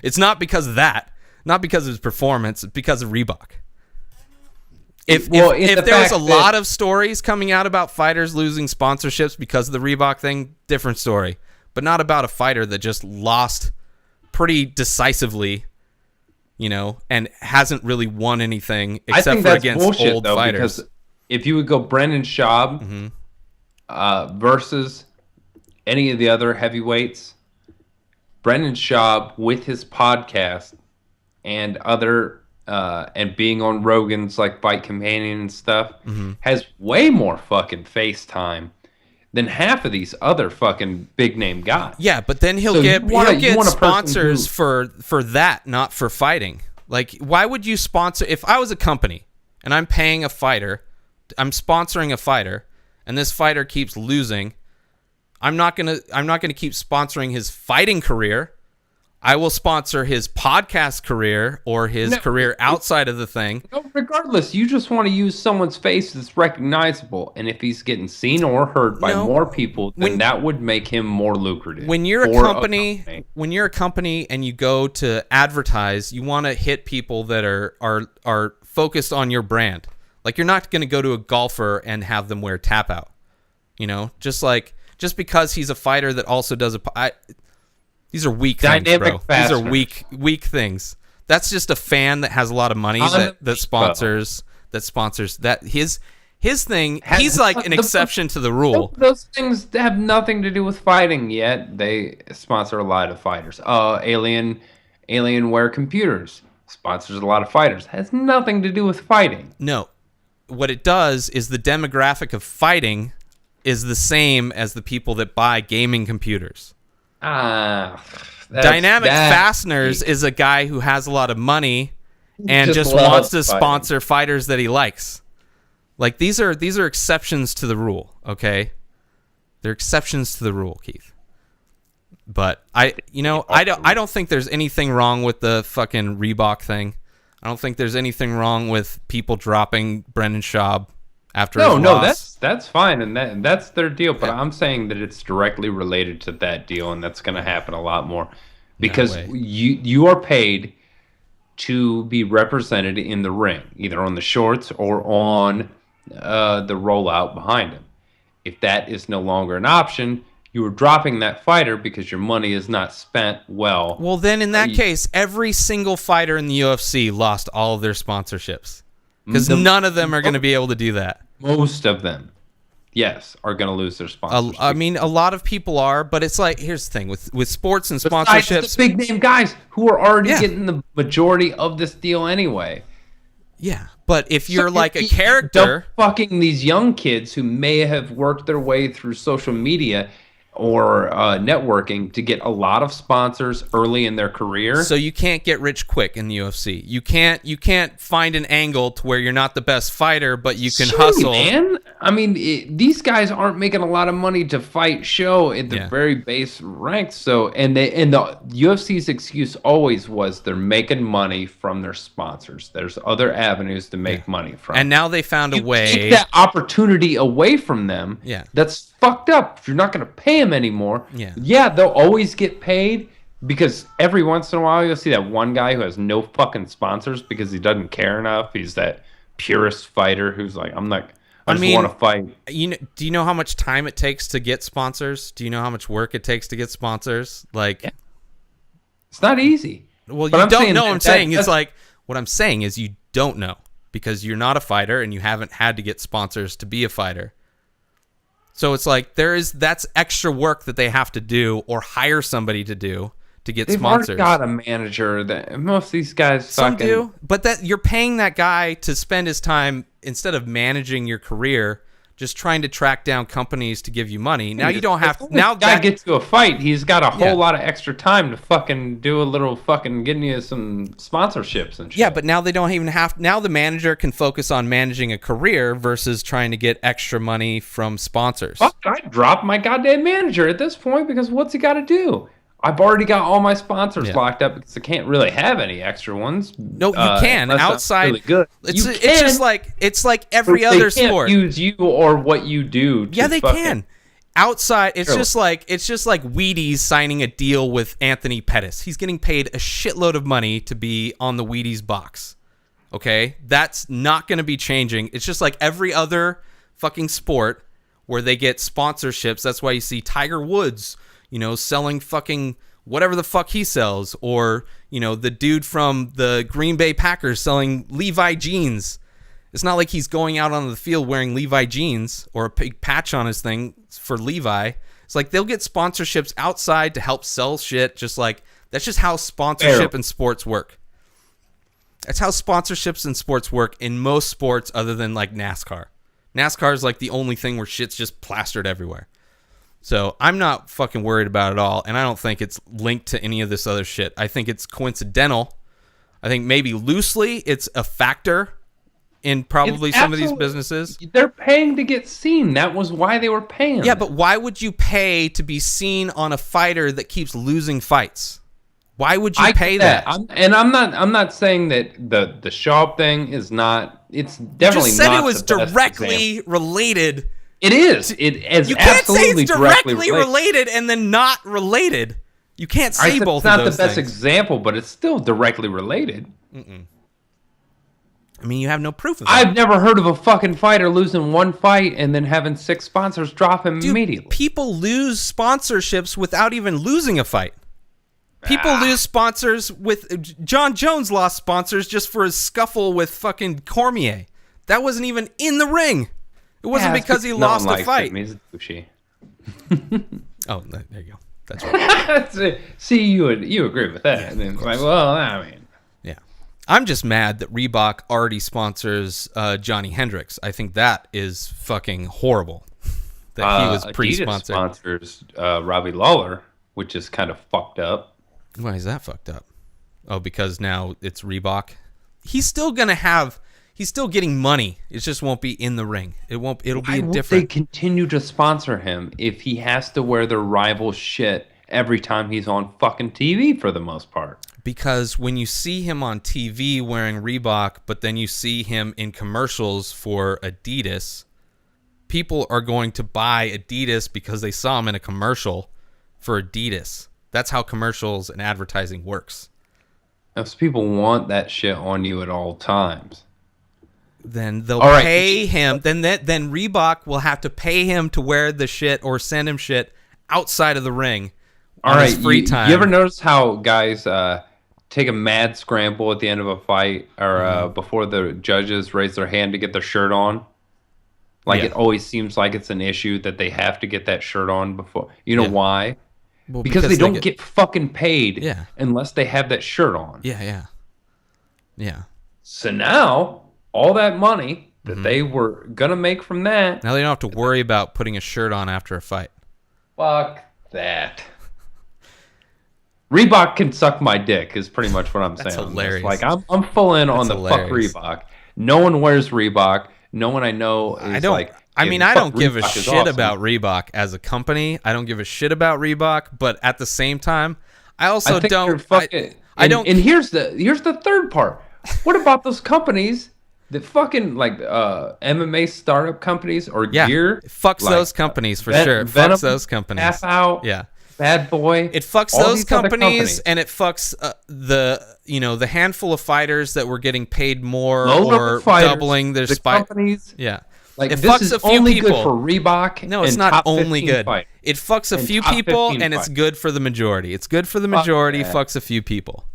It's not because of that. Not because of his performance, it's because of Reebok. If there was a lot of stories coming out about fighters losing sponsorships because of the Reebok thing, different story. But not about a fighter that just lost pretty decisively, and hasn't really won anything I except think for that's against bullshit, old though, fighters. because if you would go Brendan Schaub versus any of the other heavyweights, Brendan Schaub with his podcast and other and being on Rogan's like Fight Companion and stuff has way more fucking face time than half of these other fucking big name guys. Yeah, but then he'll So get you want a person sponsors who- for that, not for fighting. Like, why would you sponsor? If I was a company and I'm paying a fighter, I'm sponsoring a fighter, and this fighter keeps losing, I'm not gonna keep sponsoring his fighting career. I will sponsor his podcast career or his career outside of the thing. No, regardless, you just want to use someone's face that's recognizable, and if he's getting seen or heard by No. more people, then that would make him more lucrative. When you're a for company, and you go to advertise, you want to hit people that are focused on your brand. Like, you're not going to go to a golfer and have them wear tap out. Just because he's a fighter that also does these are weak things, bro. Dynamic These are fasteners. weak things. That's just a fan that has a lot of money that sponsors that his thing. He's like an exception to the rule. Those things have nothing to do with fighting yet. They sponsor a lot of fighters. Alienware Computers sponsors a lot of fighters. Has nothing to do with fighting. No, what it does is the demographic of fighting is the same as the people that buy gaming computers. Dynamic Fasteners is a guy who has a lot of money and just wants to sponsor fighters that he likes. Like, these are exceptions to the rule, okay? They're exceptions to the rule, Keith. But I don't think there's anything wrong with the fucking Reebok thing. I don't think there's anything wrong with people dropping Brendan Schaub after his loss. That's fine, and that's their deal. But I'm saying that it's directly related to that deal, and that's going to happen a lot more because you are paid to be represented in the ring, either on the shorts or on the rollout behind him. If that is no longer an option, you are dropping that fighter because your money is not spent well. Well, then in that case, every single fighter in the UFC lost all of their sponsorships because none of them are going to be able to do that. Most of them. yes, are going to lose their sponsors. I mean, a lot of people are, but it's like, here's the thing with sports and Besides sponsorships. the big name guys who are already Yeah. getting the majority of this deal anyway. Yeah, but if you're So like a don't character, fucking these young kids who may have worked their way through social media or networking to get a lot of sponsors early in their career. so you can't get rich quick in the UFC. You can't find an angle to where you're not the best fighter, but you can Shitty, hustle. man. I mean, these guys aren't making a lot of money to fight show at the Yeah. very base ranks. So, and the UFC's excuse always was they're making money from their sponsors. There's other avenues to make money from. And now they found a you way. take that opportunity away from them. Yeah. That's fucked up. If you're not going to pay them anymore. Yeah. They'll always get paid. Because every once in a while you'll see that one guy who has no fucking sponsors because he doesn't care enough. He's that purist fighter who's like, I just want to fight. Do you know how much time it takes to get sponsors? Do you know how much work it takes to get sponsors? Like, It's not easy. well, But you I'm don't saying know. that- I'm saying that's- it's like what I'm saying is you don't know because you're not a fighter and you haven't had to get sponsors to be a fighter. So it's like that's extra work that they have to do or hire somebody to do to get They've sponsors. already got a manager. That most of these guys Some fucking do, but that you're paying that guy to spend his time instead of managing your career, just trying to track down companies to give you money. Now you don't have now If a guy that gets to a fight, he's got a whole Yeah. lot of extra time to fucking do a little fucking getting you some sponsorships and shit. yeah, but now they don't even have. Now the manager can focus on managing a career versus trying to get extra money from sponsors. Fuck, I'd drop my goddamn manager at this point because what's he got to do? I've already got all my sponsors Yeah. locked up because I can't really have any extra ones. No, you can unless I'm outside. really good. It's You it's can, just like every but they other can't sport. use you or what you do. To Yeah, they fucking- can. Outside, it's Sure. just like Wheaties signing a deal with Anthony Pettis. He's getting paid a shitload of money to be on the Wheaties box. Okay, that's not going to be changing. It's just like every other fucking sport where they get sponsorships. That's why you see Tiger Woods, selling fucking whatever the fuck he sells, or the dude from the Green Bay Packers selling Levi jeans. It's not like he's going out on the field wearing Levi jeans or a big patch on his thing for Levi. It's like they'll get sponsorships outside to help sell shit. Just like that's just how sponsorship Fair. in sports work. That's how sponsorships in sports work in most sports other than like NASCAR. NASCAR is like the only thing where shit's just plastered everywhere. So I'm not fucking worried about it all, and I don't think it's linked to any of this other shit. I think it's coincidental. I think maybe loosely it's a factor in probably It's some of these absolute- businesses. They're paying to get seen. That was why they were paying. Yeah, but why would you pay to be seen on a fighter that keeps losing fights? Why would you I pay get that? I'm not saying that the show up thing is not. It's You definitely just said not it was the best directly example. related. It is. It is. You can't say absolutely it's directly related and then not related. You can't I say said both it's not of those the best things. example, but it's still directly related. I mean, you have no proof of that. I've never heard of a fucking fighter losing one fight and then having 6 sponsors drop him Dude, immediately. people lose sponsorships without even losing a fight. People lose sponsors with John Jones lost sponsors just for his scuffle with fucking Cormier. That wasn't even in the ring. It wasn't Yeah, it's because he no one lost a likes fight. him. He's a douchey. Oh, there you go. That's right. See, you agree with that. And then it's like, well, I mean, Yeah. I'm just mad that Reebok already sponsors Johnny Hendricks. I think that is fucking horrible. That he was Adidas pre-sponsored. sponsors Robbie Lawler, which is kind of fucked up. Why is that fucked up? Oh, because now it's Reebok. He's still getting money. It just won't be in the ring. It'll Why be a would they different. continue to sponsor him if he has to wear their rival shit every time he's on fucking TV for the most part? Because when you see him on TV wearing Reebok, but then you see him in commercials for Adidas, people are going to buy Adidas because they saw him in a commercial for Adidas. That's how commercials and advertising works. Those people want that shit on you at all times. Then they'll All right. pay him. Then Reebok will have to pay him to wear the shit or send him shit outside of the ring on his free time. You ever notice how guys take a mad scramble at the end of a fight or before the judges raise their hand to get their shirt on? Like Yeah. it always seems like it's an issue that they have to get that shirt on before. You know Yeah. why? Well, Because they don't get fucking paid Yeah. unless they have that shirt on. Yeah. So now all that money that Mm-hmm. they were gonna make from that, Now they don't have to worry about putting a shirt on after a fight. fuck that. Reebok can suck my dick is pretty much what I'm That's saying. on this. hilarious. Like I'm full in on the hilarious. fuck Reebok. No one wears Reebok. No one I know is I don't. like. I "Hey, mean, I fuck don't give a Reebok is shit awesome." about Reebok as a company. I don't give a shit about Reebok, but at the same time, I also I think you're don't. fucking, I don't. And here's the third part. What about those companies that fucking like MMA startup companies or Yeah, gear? it fucks like, those companies for Ven- sure. It Venom, fucks those companies. Half Out. Yeah. Bad Boy. It fucks all those these other companies, and it fucks the handful of fighters that were getting paid more Low-level or fighters, doubling their the spike. companies. Yeah. Like It this fucks is a few only people. good for Reebok. No, it's and not top only 15 good. fight. It fucks a And few top people, 15 and it's fight. good for the majority. It's good for the majority, that. fucks a few people.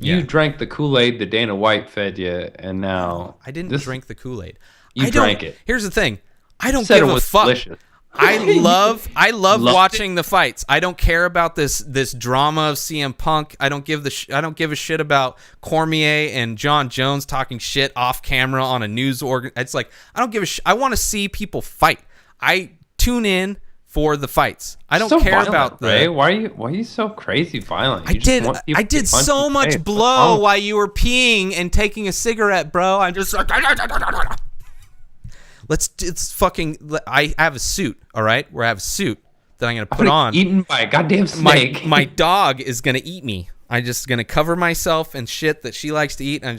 You Yeah. drank the Kool-Aid that Dana White fed you, and now I didn't this- drink the Kool-Aid. You I don't- drank it. Here's the thing. I don't Said give it a was fuck. delicious. I love Loved watching the fights. I don't care about this drama of CM Punk. I don't give a shit about Cormier and John Jones talking shit off camera on a news organ. It's like I don't give a shit. I want to see people fight. I tune in for the fights. I don't So care violent, about the. Ray. Why are you so crazy violent? You just want people I to did punch so in the much face. What's blow wrong? while you were peeing and taking a cigarette, bro. I'm just like, it's fucking. I have a suit, all right? Where I have a suit that I'm gonna put on. Eaten by a goddamn snake. My dog is gonna eat me. I'm just gonna cover myself in shit that she likes to eat. I'm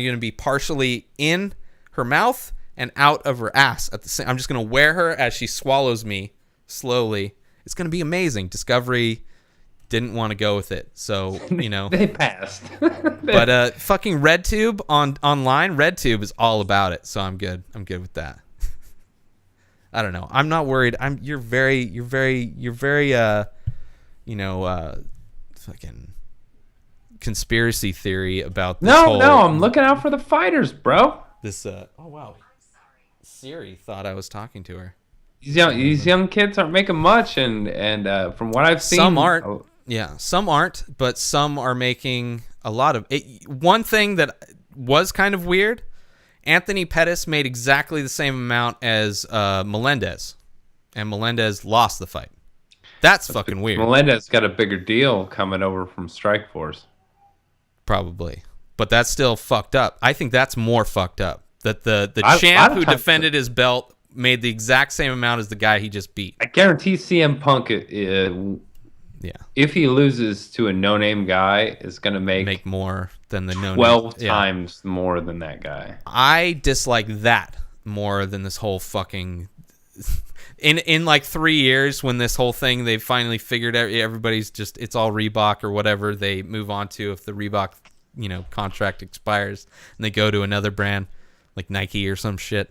gonna be partially in her mouth and out of her ass at the same. I'm just gonna wear her as she swallows me slowly. It's gonna be amazing. Discovery didn't want to go with it, so They passed. But fucking RedTube online, RedTube is all about it, so I'm good. I'm good with that. I don't know. I'm not worried. You're very fucking conspiracy theory about this whole. No, I'm looking out for the fighters, bro. This oh wow. Siri thought I was talking to her. These young kids aren't making much, and from what I've seen, Some aren't. Yeah, some aren't, but some are making a lot of it. One thing that was kind of weird, Anthony Pettis made exactly the same amount as Melendez, and Melendez lost the fight. That's fucking weird. Melendez got a bigger deal coming over from Strikeforce. Probably. But that's still fucked up. I think that's more fucked up. That the A champ lot of who times- defended his belt made the exact same amount as the guy he just beat. I guarantee CM Punk, Yeah. if he loses to a no-name guy, is going to Make more than the no 12 times more than that guy. I dislike that more than this whole fucking in like 3 years when this whole thing they finally figured out everybody's just it's all Reebok or whatever they move on to if the Reebok contract expires and they go to another brand like Nike or some shit.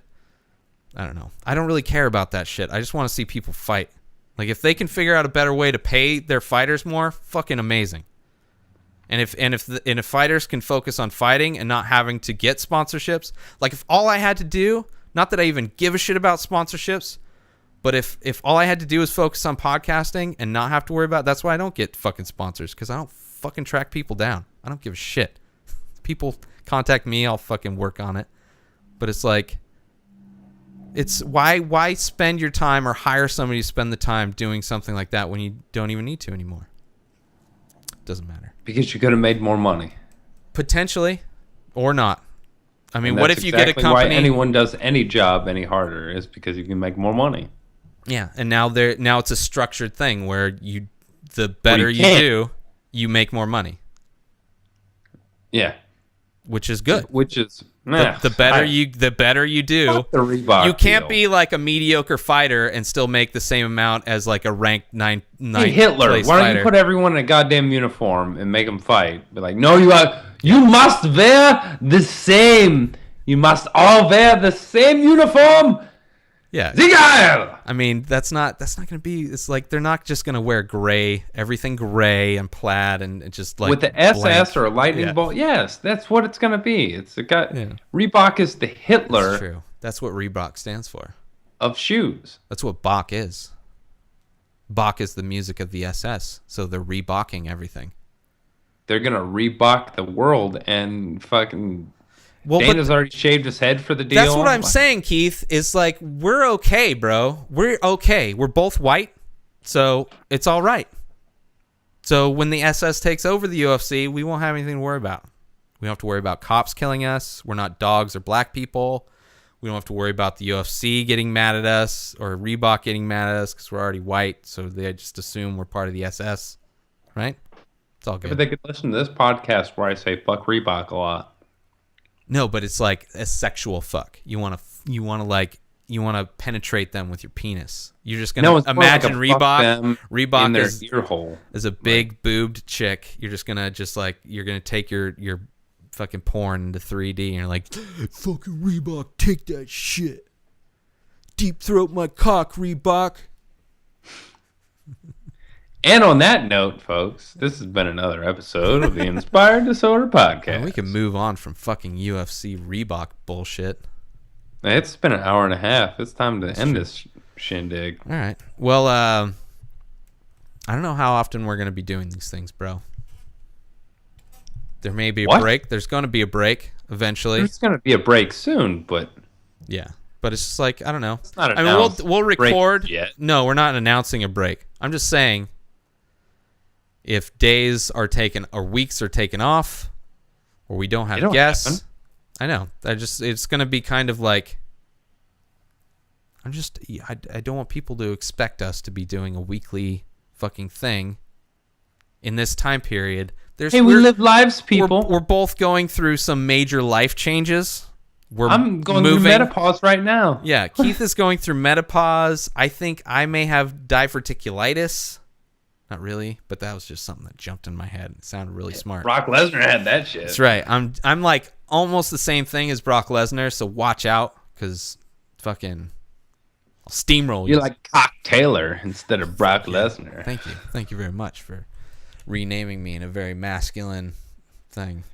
I don't know. I don't really care about that shit. I just want to see people fight. Like if they can figure out a better way to pay their fighters more, fucking amazing. And if fighters can focus on fighting and not having to get sponsorships, like if all I had to do, not that I even give a shit about sponsorships, but if all I had to do is focus on podcasting and not have to worry about, that's why I don't get fucking sponsors, because I don't fucking track people down. I don't give a shit. People contact me, I'll fucking work on it. But it's like, it's why spend your time or hire somebody to spend the time doing something like that when you don't even need to anymore? Doesn't matter. Because you could have made more money. Potentially, or not. I mean, And what that's if you get a exactly company? Why anyone does any job any harder is because you can make more money. Yeah, and now it's a structured thing where the better you can't. do, you make more money, Yeah. which is good. Which is The better you do, Fuck the Reebok you can't deal. be like a mediocre fighter and still make the same amount as like a ranked ninth Hey, Hitler, place why don't fighter. you put everyone in a goddamn uniform and make them fight? Be like, no, you must wear the same. You must all wear the same uniform. Yeah, Siegel! I mean that's not gonna be. It's like they're not just gonna wear everything gray and plaid and just like With the SS blank. or a lightning Yeah. bolt. Yes, that's what it's gonna be. It's a guy. Yeah. Reebok is the Hitler That's true. That's what Reebok stands for. of shoes. That's what Bach is. Bach is the music of the SS, so they're Reeboking everything. They're gonna Reebok the world, and fucking Well, Dana's already shaved his head for the deal. that's what I'm saying, Keith. Is like, we're okay, bro. We're okay. We're both white, so it's all right. So when the SS takes over the UFC, we won't have anything to worry about. We don't have to worry about cops killing us. We're not dogs or black people. We don't have to worry about the UFC getting mad at us or Reebok getting mad at us because we're already white, so they just assume we're part of the SS, right? It's all good. But they could listen to this podcast where I say fuck Reebok a lot. No, but it's like a sexual fuck. You want to penetrate them with your penis. You're just gonna It's more like imagine a fuck them Reebok in their is ear hole. a big boobed chick. You're just gonna you're gonna take your fucking porn into 3D and you're like, fucking Reebok, take that shit. Deep throat my cock, Reebok. And on that note, folks, this has been another episode of the Inspired Disorder Podcast. And we can move on from fucking UFC Reebok bullshit. It's been an hour and a half. It's time to end this shindig. All right. Well, I don't know how often we're going to be doing these things, bro. There may be a break. There's going to be a break eventually. There's going to be a break soon, but yeah. But it's just like, I don't know. It's not I mean, we'll record. Yet. No, we're not announcing a break. I'm just saying, if days are taken or weeks are taken off, or we don't have guests, I know. It's going to be kind of like, I don't want people to expect us to be doing a weekly fucking thing in this time period. We live lives, people. We're both going through some major life changes. I'm going through menopause right now. Yeah, Keith is going through menopause. I think I may have diverticulitis. Not really, but that was just something that jumped in my head. It sounded really smart. Brock Lesnar had that shit. That's right. I'm like almost the same thing as Brock Lesnar, so watch out, because fucking I'll steamroll you. You're like Cock Taylor instead of Brock Lesnar. Thank you. Thank you very much for renaming me in a very masculine thing.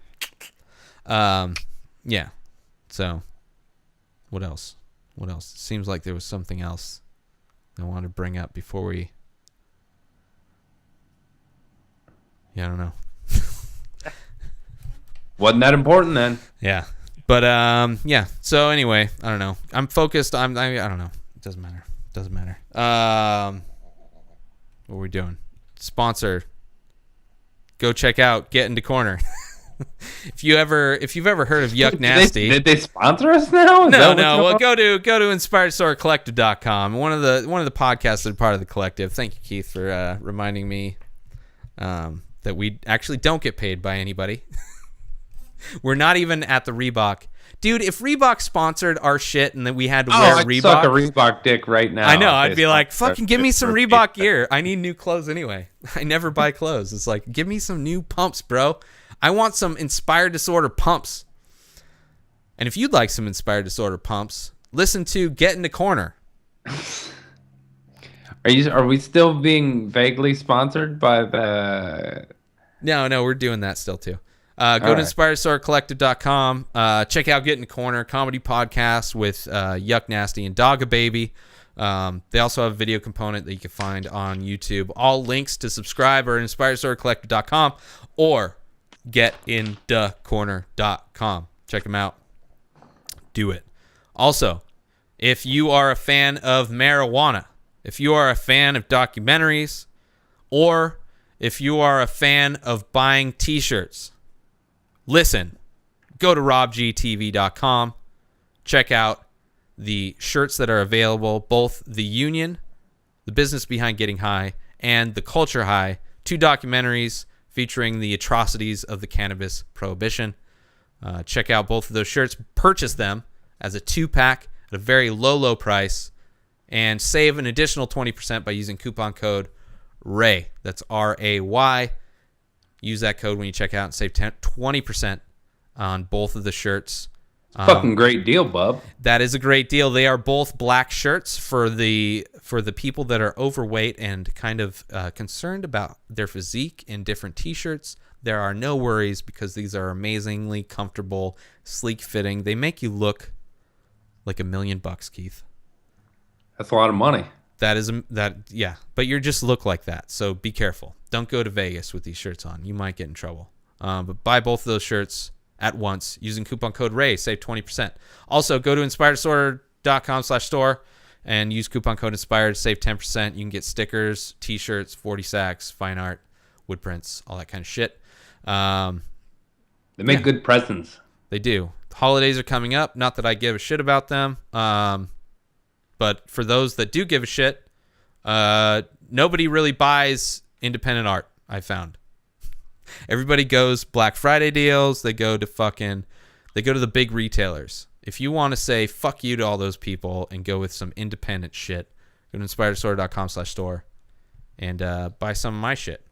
Yeah. So, what else? It seems like there was something else I wanted to bring up before we... Yeah, I don't know. Wasn't that important then? Yeah. But, yeah. So, anyway, I don't know. I'm focused. I don't know. It doesn't matter. What are we doing? Sponsor. Go check out Get Into Corner. If you've ever heard of Yuck Nasty, did they sponsor us now? No. Well, go to InspiredStoryCollective.com. One of the podcasts that are part of the collective. Thank you, Keith, for reminding me that we actually don't get paid by anybody. We're not even at the Reebok. Dude, if Reebok sponsored our shit and then we had to wear I'd Reebok, suck a Reebok dick right now. I know. I'd be like, fucking give me some Reebok gear. I need new clothes anyway. I never buy clothes. It's like, give me some new pumps, bro. I want some Inspired Disorder pumps. And if you'd like some Inspired Disorder pumps, listen to Get in the Corner. Are we still being vaguely sponsored by the... No, we're doing that still too. Go to InspiredStoryCollective.com. Check out Get in the Corner, comedy podcast with Yuck Nasty and Dogga Baby. They also have a video component that you can find on YouTube. All links to subscribe are at InspiredStoryCollective.com or GetInTheCorner.com. Check them out. Do it. Also, if you are a fan of marijuana, if you are a fan of documentaries, or if you are a fan of buying t-shirts, listen, go to robgtv.com. Check out the shirts that are available, both the Union, the business behind Getting High, and the Culture High, 2 documentaries featuring the atrocities of the cannabis prohibition. Check out both of those shirts. Purchase them as a 2-pack at a very low price, and save an additional 20% by using coupon code RAY. That's RAY. Use that code when you check out and save 20% on both of the shirts. Fucking great deal, bub. That is a great deal. They are both black shirts for the people that are overweight and kind of concerned about their physique in different t-shirts. There are no worries because these are amazingly comfortable, sleek fitting. They make you look like $1 million, Keith. That's a lot of money. Yeah. But you just look like that, so be careful. Don't go to Vegas with these shirts on. You might get in trouble. But buy both of those shirts at once using coupon code RAY. Save 20%. Also, go to inspireddisorder.com/store and use coupon code INSPIRED. Save 10%. You can get stickers, T-shirts, 40 sacks, fine art, wood prints, all that kind of shit. They make good presents. They do. The holidays are coming up. Not that I give a shit about them. But for those that do give a shit, nobody really buys independent art, I found. Everybody goes Black Friday deals. They go to the big retailers. If you want to say fuck you to all those people and go with some independent shit, go to inspireddisorder.com/store and buy some of my shit.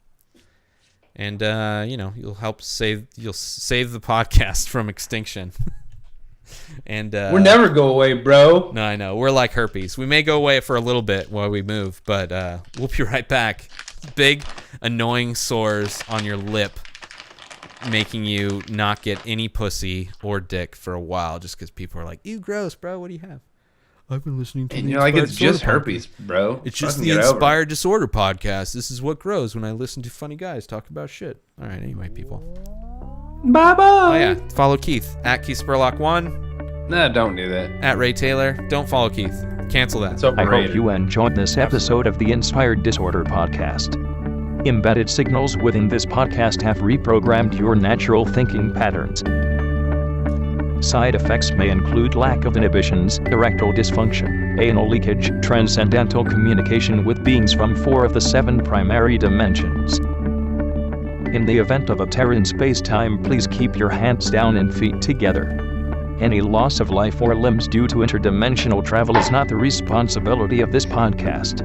And you'll save the podcast from extinction. And we'll never go away, bro. No, I know. We're like herpes. We may go away for a little bit while we move, but we'll be right back. Big, annoying sores on your lip, making you not get any pussy or dick for a while, just because people are like, "Ew, gross, bro. What do you have?" I've been listening to. And you're like, it's just herpes, bro. It's just the Inspired Disorder podcast. This is what grows when I listen to funny guys talk about shit. All right, anyway, people. Bye bye. Oh yeah, follow Keith at Keith Spurlock1. Nah, don't do that. At Ray Taylor. Don't follow Keith. Cancel that. It's I overrated. hope you enjoyed this episode of the Inspired Disorder podcast. Embedded signals within this podcast have reprogrammed your natural thinking patterns. Side effects may include lack of inhibitions, erectile dysfunction, anal leakage, transcendental communication with beings from 4 of the 7 primary dimensions. In the event of a tear in space-time, please keep your hands down and feet together. Any loss of life or limbs due to interdimensional travel is not the responsibility of this podcast.